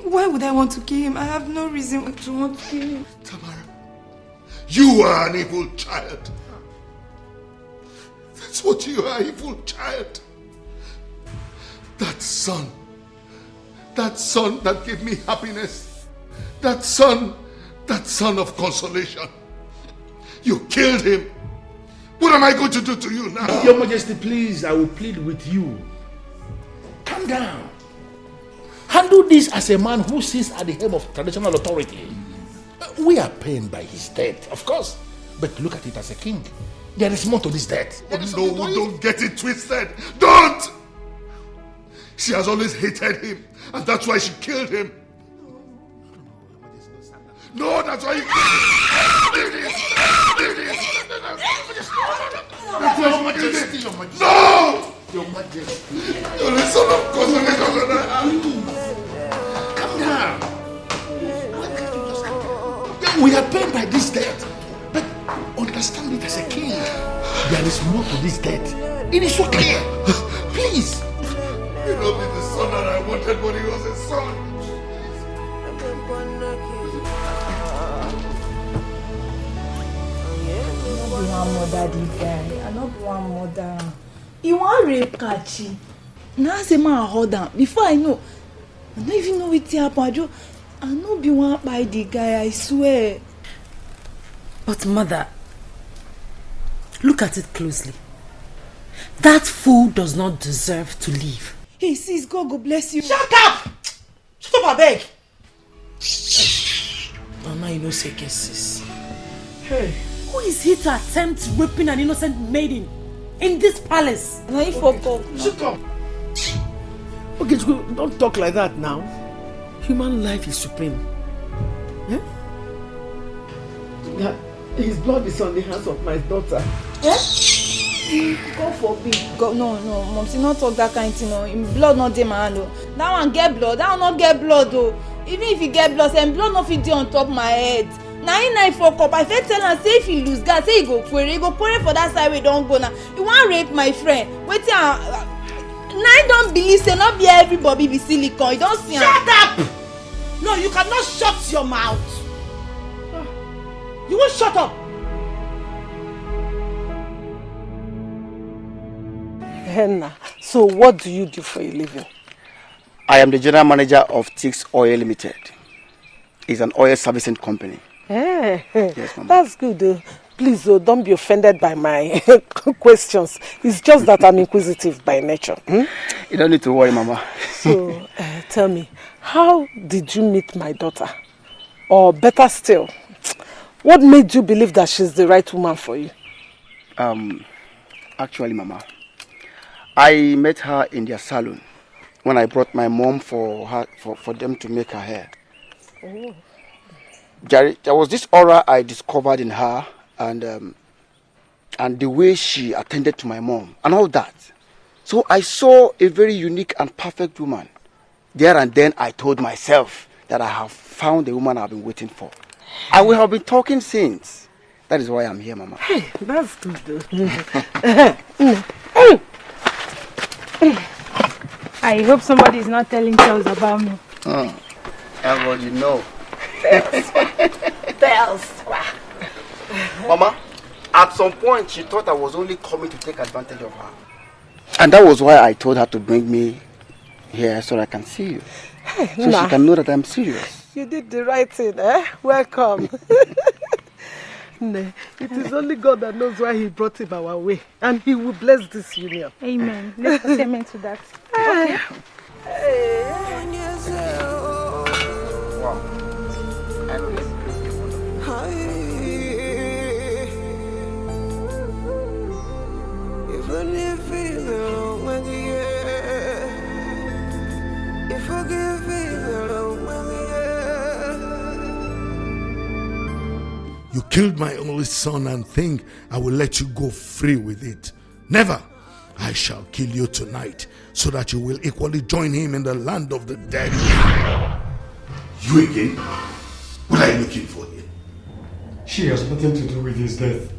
[SPEAKER 12] Why would I want to kill him? I have no reason to want to kill him.
[SPEAKER 5] Tamara, you are an evil child. That's what you are, evil child. That son that gave me happiness, that son of consolation. You killed him. What am I going to do to you now?
[SPEAKER 10] Your Majesty, please, I will plead with you. Calm down. Handle this as a man who sits at the helm of traditional authority. We are pained by his death, of course, but look at it as a king. There is more to this death.
[SPEAKER 5] No, don't get it twisted. Don't! She has always hated him, and that's why she killed him. No, that's why
[SPEAKER 10] Your Majesty, Your Majesty.
[SPEAKER 5] No!
[SPEAKER 10] Your Majesty.
[SPEAKER 5] You're the son of consolation.
[SPEAKER 10] Calm down. We are pained by this death, but understand it as a king. There is more to this death. It is so clear. Please.
[SPEAKER 5] You know me, the son that I wanted when he was a son.
[SPEAKER 2] One mother, Dikeh. I not one mother. You want rape Kachi? Now say man hold on. Before I know, I don't even know what happened. I know be one by the guy. I swear.
[SPEAKER 1] But mother, look at it closely. That fool does not deserve to live.
[SPEAKER 2] Hey sis, God go bless you.
[SPEAKER 1] Shut up! Shut up, I beg. Oh, now you know say sis.
[SPEAKER 2] Hey.
[SPEAKER 1] Who is he to attempt raping an innocent maiden in this palace?
[SPEAKER 2] Now you fuck.
[SPEAKER 3] Shut up. Okay, don't talk like that now. Human life is supreme. Yeah? That his blood is on the hands of my daughter.
[SPEAKER 2] Yeah? God forbid. God, no, Mom, see not talk that kind of thing. No. In blood not dey my hand. That one get blood. That one not get blood though. Even if you get blood, then blood not fit dey on top my head. Now he fuck up. I fit tell am say if he lose guard, say he go query for that side we don't go now. You want rape my friend? Wait till now I don't believe say not be everybody be silicone. You don't see.
[SPEAKER 1] Shut up! No, you cannot shut your mouth. You won't shut up.
[SPEAKER 3] Henna, so what do you do for a living?
[SPEAKER 13] I am the general manager of Tix Oil Limited. It's an oil servicing company.
[SPEAKER 3] Hey,
[SPEAKER 13] yes, Mama.
[SPEAKER 3] That's good. Please, don't be offended by my questions. It's just that I'm inquisitive by nature.
[SPEAKER 13] You don't need to worry, Mama.
[SPEAKER 3] So, tell me, how did you meet my daughter? Or better still, what made you believe that she's the right woman for you?
[SPEAKER 13] Actually, Mama, I met her in their salon when I brought my mom for them to make her hair.
[SPEAKER 3] Oh.
[SPEAKER 13] There was this aura I discovered in her, and the way she attended to my mom and all that. So I saw a very unique and perfect woman. There and then I told myself that I have found the woman I've been waiting for. And we have been talking since. That is why I'm here, Mama.
[SPEAKER 3] Hey, that's good though.
[SPEAKER 12] I hope somebody is not telling tales about me.
[SPEAKER 13] Everybody know.
[SPEAKER 3] Bells.
[SPEAKER 13] Mama, at some point she thought I was only coming to take advantage of her. And that was why I told her to bring me here so that I can see you. So she can know that I'm serious.
[SPEAKER 3] You did the right thing, eh? Welcome. It is only God that knows why he brought him our way. And he will bless this union.
[SPEAKER 12] Amen. Let's put amen to that. Okay.
[SPEAKER 13] Wow.
[SPEAKER 5] You killed my only son and think I will let you go free with it. Never. I shall kill you tonight so that you will equally join him in the land of the dead. You again? What are you looking for here?
[SPEAKER 9] She has nothing to do with his death.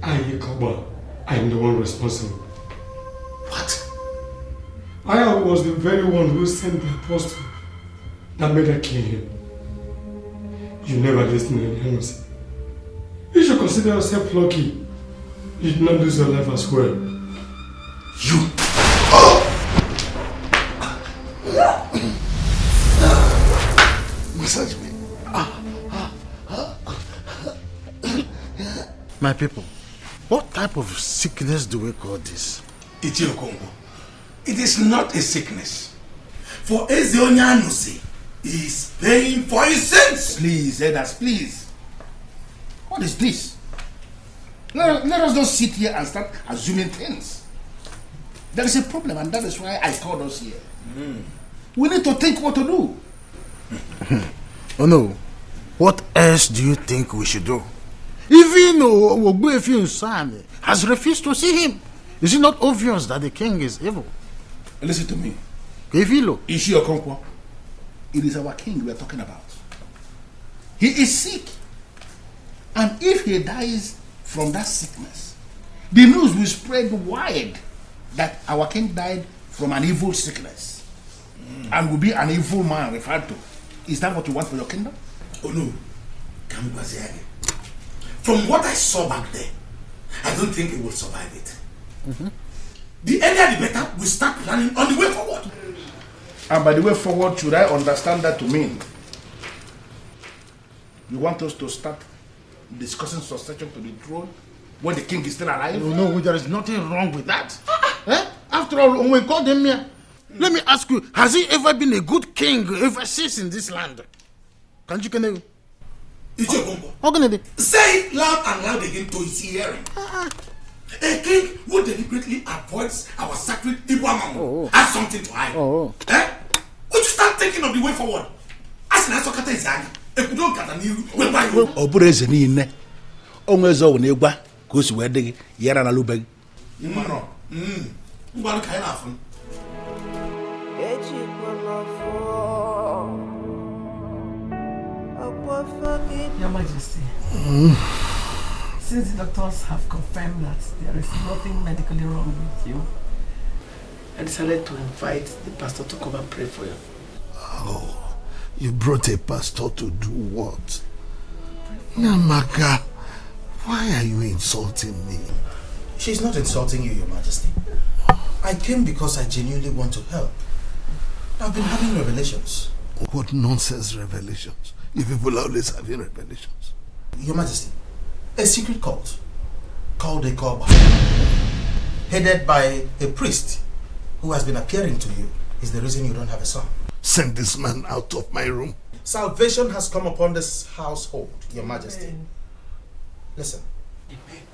[SPEAKER 9] I am the one responsible.
[SPEAKER 5] What?
[SPEAKER 9] I was the very one who sent the apostle that made her kill him. You never listened to anyone. You should consider yourself lucky. You did not lose your life as well.
[SPEAKER 5] You! Massage me.
[SPEAKER 6] My people, what type of sickness do we call this?
[SPEAKER 14] Ichiokongo, it is not a sickness. For Ezeonyanusi is paying for his sins.
[SPEAKER 6] Please, elders, please. What is this? Let us not sit here and start assuming things. There is a problem, and that is why I called us here. We need to think what to do. Oh no. What else do you think we should do? Even Ogbuefi's son has refused to see him. Is it not obvious that the king is evil?
[SPEAKER 14] Listen to me.
[SPEAKER 6] Kevilo.
[SPEAKER 14] Ishi Okonkwo.
[SPEAKER 6] It is our king we are talking about. He is sick. And if he dies from that sickness, the news will spread wide that our king died from an evil sickness and will be an evil man referred to. Is that what you want for your kingdom?
[SPEAKER 14] Oh no. From what I saw back there, I don't think it will survive it. The earlier the better, we start planning on the way forward.
[SPEAKER 6] And by the way forward, should I understand that to mean you want us to start discussing succession to the throne when the king is still alive? No, there is nothing wrong with that. After all, when we called him here, let me ask you, has he ever been a good king ever since in this land? Can't you can
[SPEAKER 14] say it loud and loud again to his hearing. A king who deliberately avoids our sacred Ibuamamu has something to hide. Would you start thinking of the way forward? As an Asokata is hanging, if you don't get a new way,
[SPEAKER 6] Obureze niile onwe zo wo na-egwa ka o si wee dị yara na lubeg.
[SPEAKER 14] Ngwa ka ina afun.
[SPEAKER 3] Your Majesty, since the doctors have confirmed that there is nothing medically wrong with you, I decided to invite the pastor to come and pray for you.
[SPEAKER 5] Oh, you brought a pastor to do what? Namaka, why are you insulting me?
[SPEAKER 11] She's not insulting you, Your Majesty. I came because I genuinely want to help. I've been having revelations.
[SPEAKER 5] What nonsense revelations? You people are always having revelations.
[SPEAKER 11] Your Majesty, a secret cult called Ekeh, headed by a priest who has been appearing to you, is the reason you don't have a son.
[SPEAKER 5] Send this man out of my room.
[SPEAKER 11] Salvation has come upon this household, Your Majesty. Listen,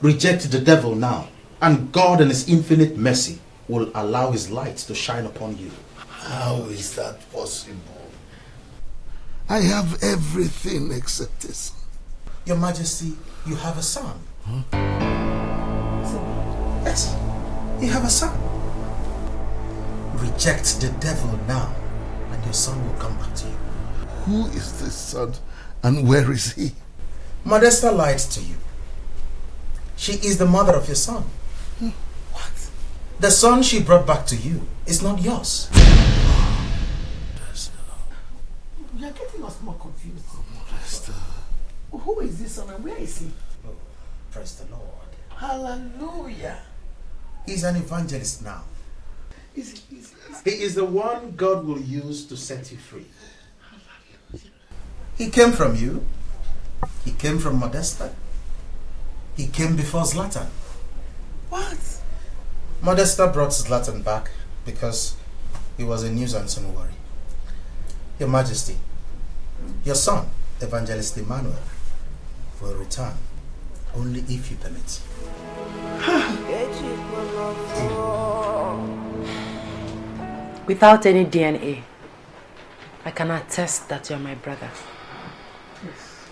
[SPEAKER 11] reject the devil now, and God in his infinite mercy will allow his light to shine upon you.
[SPEAKER 5] How is that possible? I have everything except this.
[SPEAKER 11] Your Majesty, you have a son. Yes, you have a son. Reject the devil now, and your son will come back to you.
[SPEAKER 5] Who is this son, and where is he?
[SPEAKER 11] Modesta lied to you. She is the mother of your son. What? The son she brought back to you is not yours.
[SPEAKER 3] You are getting us more confused. Who is this son and where is he?
[SPEAKER 11] Oh, praise the Lord.
[SPEAKER 3] Hallelujah.
[SPEAKER 11] He's an evangelist now. He is the one God will use to set you free. He came from you. He came from Modesta. He came before Zlatan.
[SPEAKER 3] What?
[SPEAKER 11] Modesta brought Zlatan back because he was a nuisance and worry. Your Majesty, your son, Evangelist Emmanuel, will return only if you permit.
[SPEAKER 1] Without any DNA, I can attest that you're my brother.
[SPEAKER 3] Yes.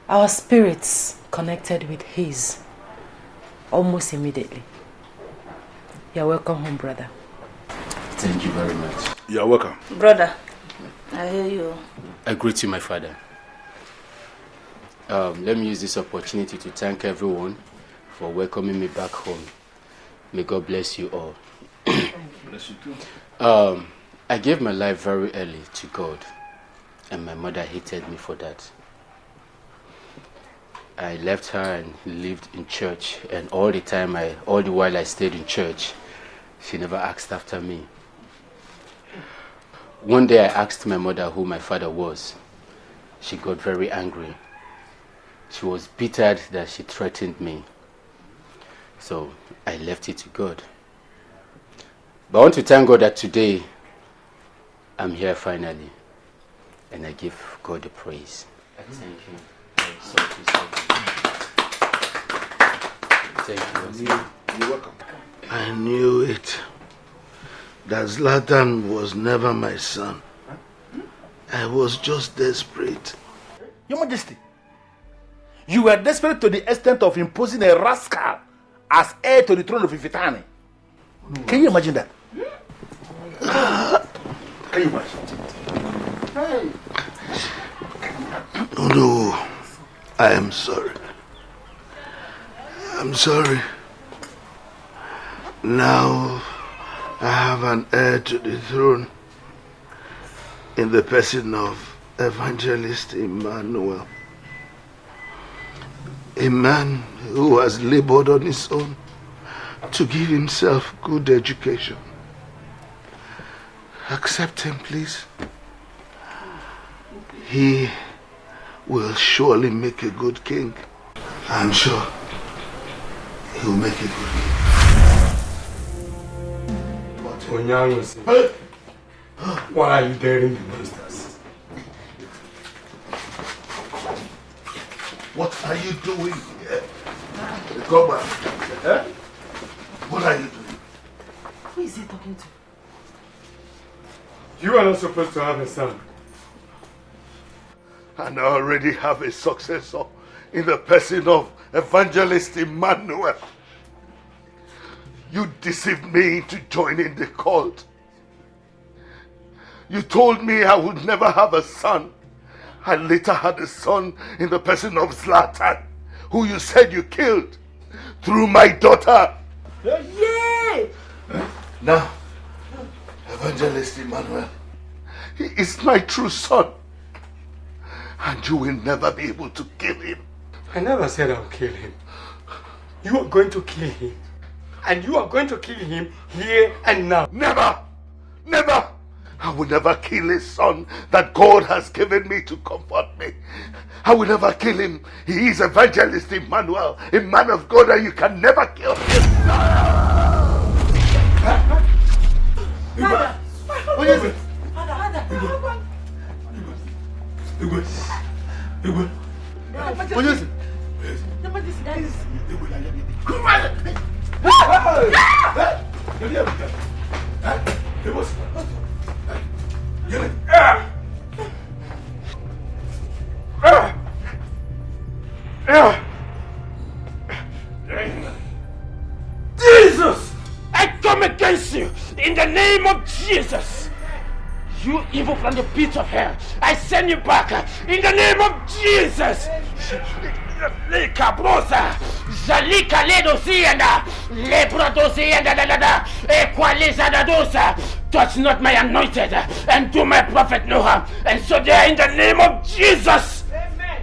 [SPEAKER 1] Our spirits connected with his almost immediately. You're welcome home, brother.
[SPEAKER 11] Thank you very much.
[SPEAKER 6] You're welcome.
[SPEAKER 2] Brother, I hear you.
[SPEAKER 15] I greet you, my father. Let me use this opportunity to thank everyone for welcoming me back home. May God bless you all.
[SPEAKER 6] Bless you too.
[SPEAKER 15] I gave my life very early to God, and my mother hated me for that. I left her and lived in church, and all the while I stayed in church, she never asked after me. One day I asked my mother who my father was. She got very angry. She was bitter that she threatened me. So I left it to God. But I want to thank God that today I'm here finally, and I give God the praise. I thank you. Thank you.
[SPEAKER 6] You're welcome.
[SPEAKER 10] I knew it. That Zlatan was never my son. I was just desperate.
[SPEAKER 6] Your Majesty, you were desperate to the extent of imposing a rascal as heir to the throne of Ifitani. Can you imagine that? Can you imagine?
[SPEAKER 10] No, I am sorry. I'm sorry. Now I have an heir to the throne in the person of Evangelist Emmanuel. A man who has labored on his own to give himself good education. Accept him, please. He will surely make a good king. I'm sure he'll make a good king.
[SPEAKER 9] Onyango, why are you daring the monsters?
[SPEAKER 10] What are you doing here? Come back. Eh? What are you doing?
[SPEAKER 1] Who is he talking to?
[SPEAKER 9] You are not supposed to have a son.
[SPEAKER 10] And I already have a successor in the person of Evangelist Emmanuel. You deceived me into joining the cult. You told me I would never have a son. I later had a son in the person of Zlatan, who you said you killed through my daughter.
[SPEAKER 1] Yay!
[SPEAKER 10] Now, Evangelist Emmanuel, he is my true son. And you will never be able to kill him.
[SPEAKER 9] I never said I'll kill him. You are going to kill him. And you are going to kill him here and now.
[SPEAKER 10] Never! Never! I will never kill a son that God has given me to comfort me. I will never kill him. He is Evangelist Emmanuel, a man of God, and you can never kill him.
[SPEAKER 1] Father!
[SPEAKER 6] What is it?
[SPEAKER 1] Father!
[SPEAKER 6] Igwe. Igwe. What is it?
[SPEAKER 16] Jesus! I come against you in the name of Jesus! You evil from the pit of hell, I send you back in the name of Jesus! Cabrosa, Zalika Ledosianda, Lebrodosianda, Equalizadadosa, touch not my anointed and do my prophet no harm, and so there in the name of Jesus. Amen.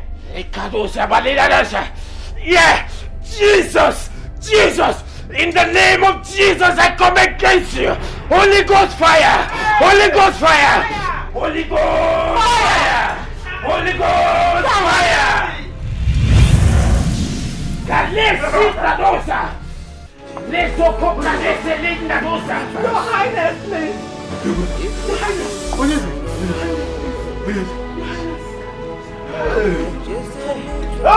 [SPEAKER 16] Yeah, Jesus, Jesus, in the name of Jesus, I come against you. Holy Ghost fire, Holy Ghost fire, Holy Ghost fire, Holy Ghost fire. Your Highness, please. Your Highness.
[SPEAKER 6] What is it? What is it? Ah!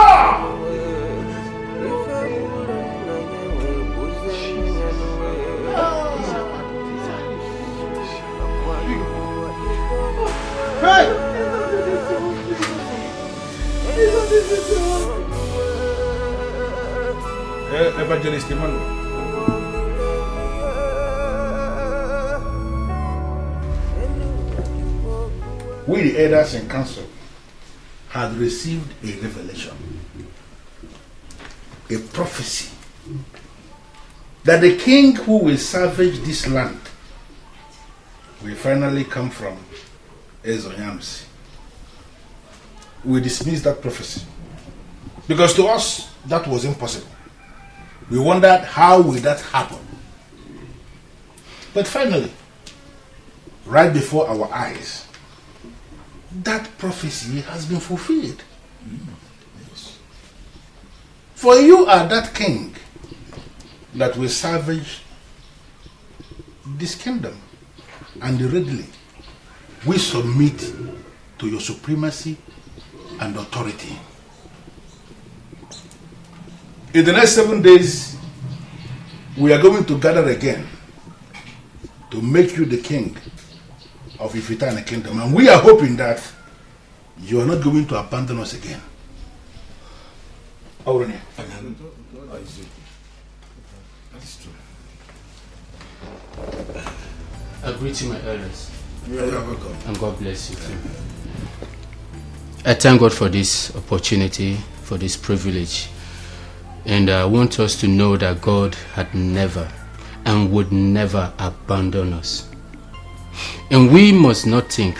[SPEAKER 10] Hey!
[SPEAKER 6] Evangelist Emmanuel. We, the elders and council,
[SPEAKER 5] had received a revelation, a prophecy, that the king who will savage this land will finally come from Ezonyamsi. We dismissed that prophecy because to us that was impossible. We wondered how will that happen. But finally, right before our eyes, that prophecy has been fulfilled. Yes. For you are that king that will savage this kingdom, and readily we submit to your supremacy and authority. In the next 7 days, we are going to gather again to make you the king of Ifitana Kingdom, and we are hoping that you are not going to abandon us again. Aurania.
[SPEAKER 15] That's true. I greet you, my elders.
[SPEAKER 5] You are welcome.
[SPEAKER 15] And God bless you too. I thank God for this opportunity, for this privilege. And I want us to know that God had never and would never abandon us. And we must not think,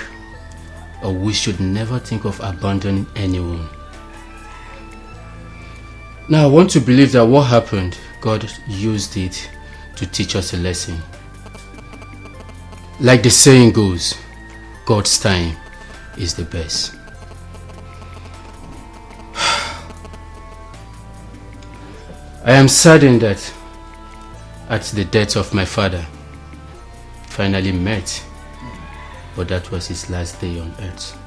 [SPEAKER 15] or we should never think of abandoning anyone. Now I want to believe that what happened, God used it to teach us a lesson. Like the saying goes, God's time is the best. I am saddened that at the death of my father, finally met, but that was his last day on earth.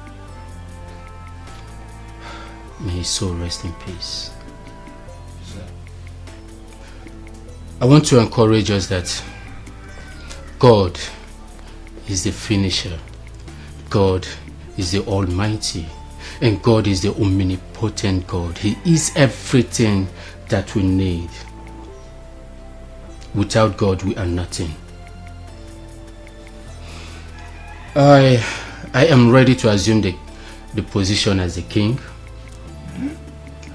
[SPEAKER 15] May his soul rest in peace. I want to encourage us that God is the finisher, God is the Almighty, and God is the omnipotent God. He is everything that we need. Without God, we are nothing. I am ready to assume the position as a king.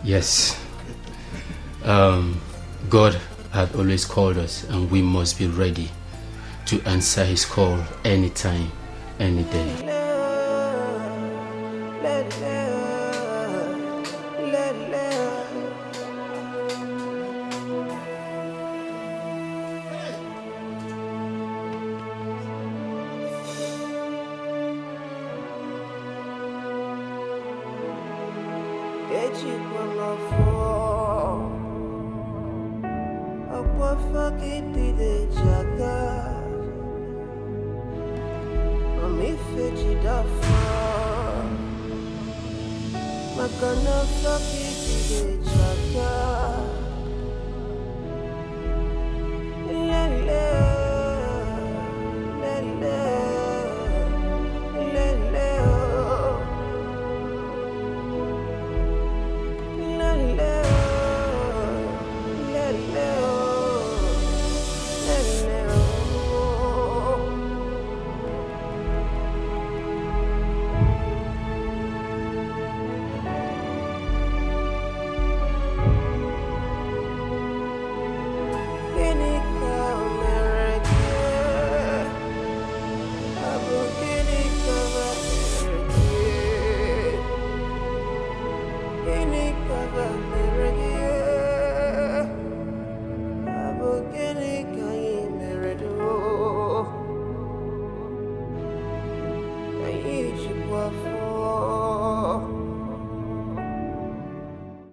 [SPEAKER 15] Yes. God had always called us, and we must be ready to answer his call anytime, any day.
[SPEAKER 8] Makana fuck it, Chacha.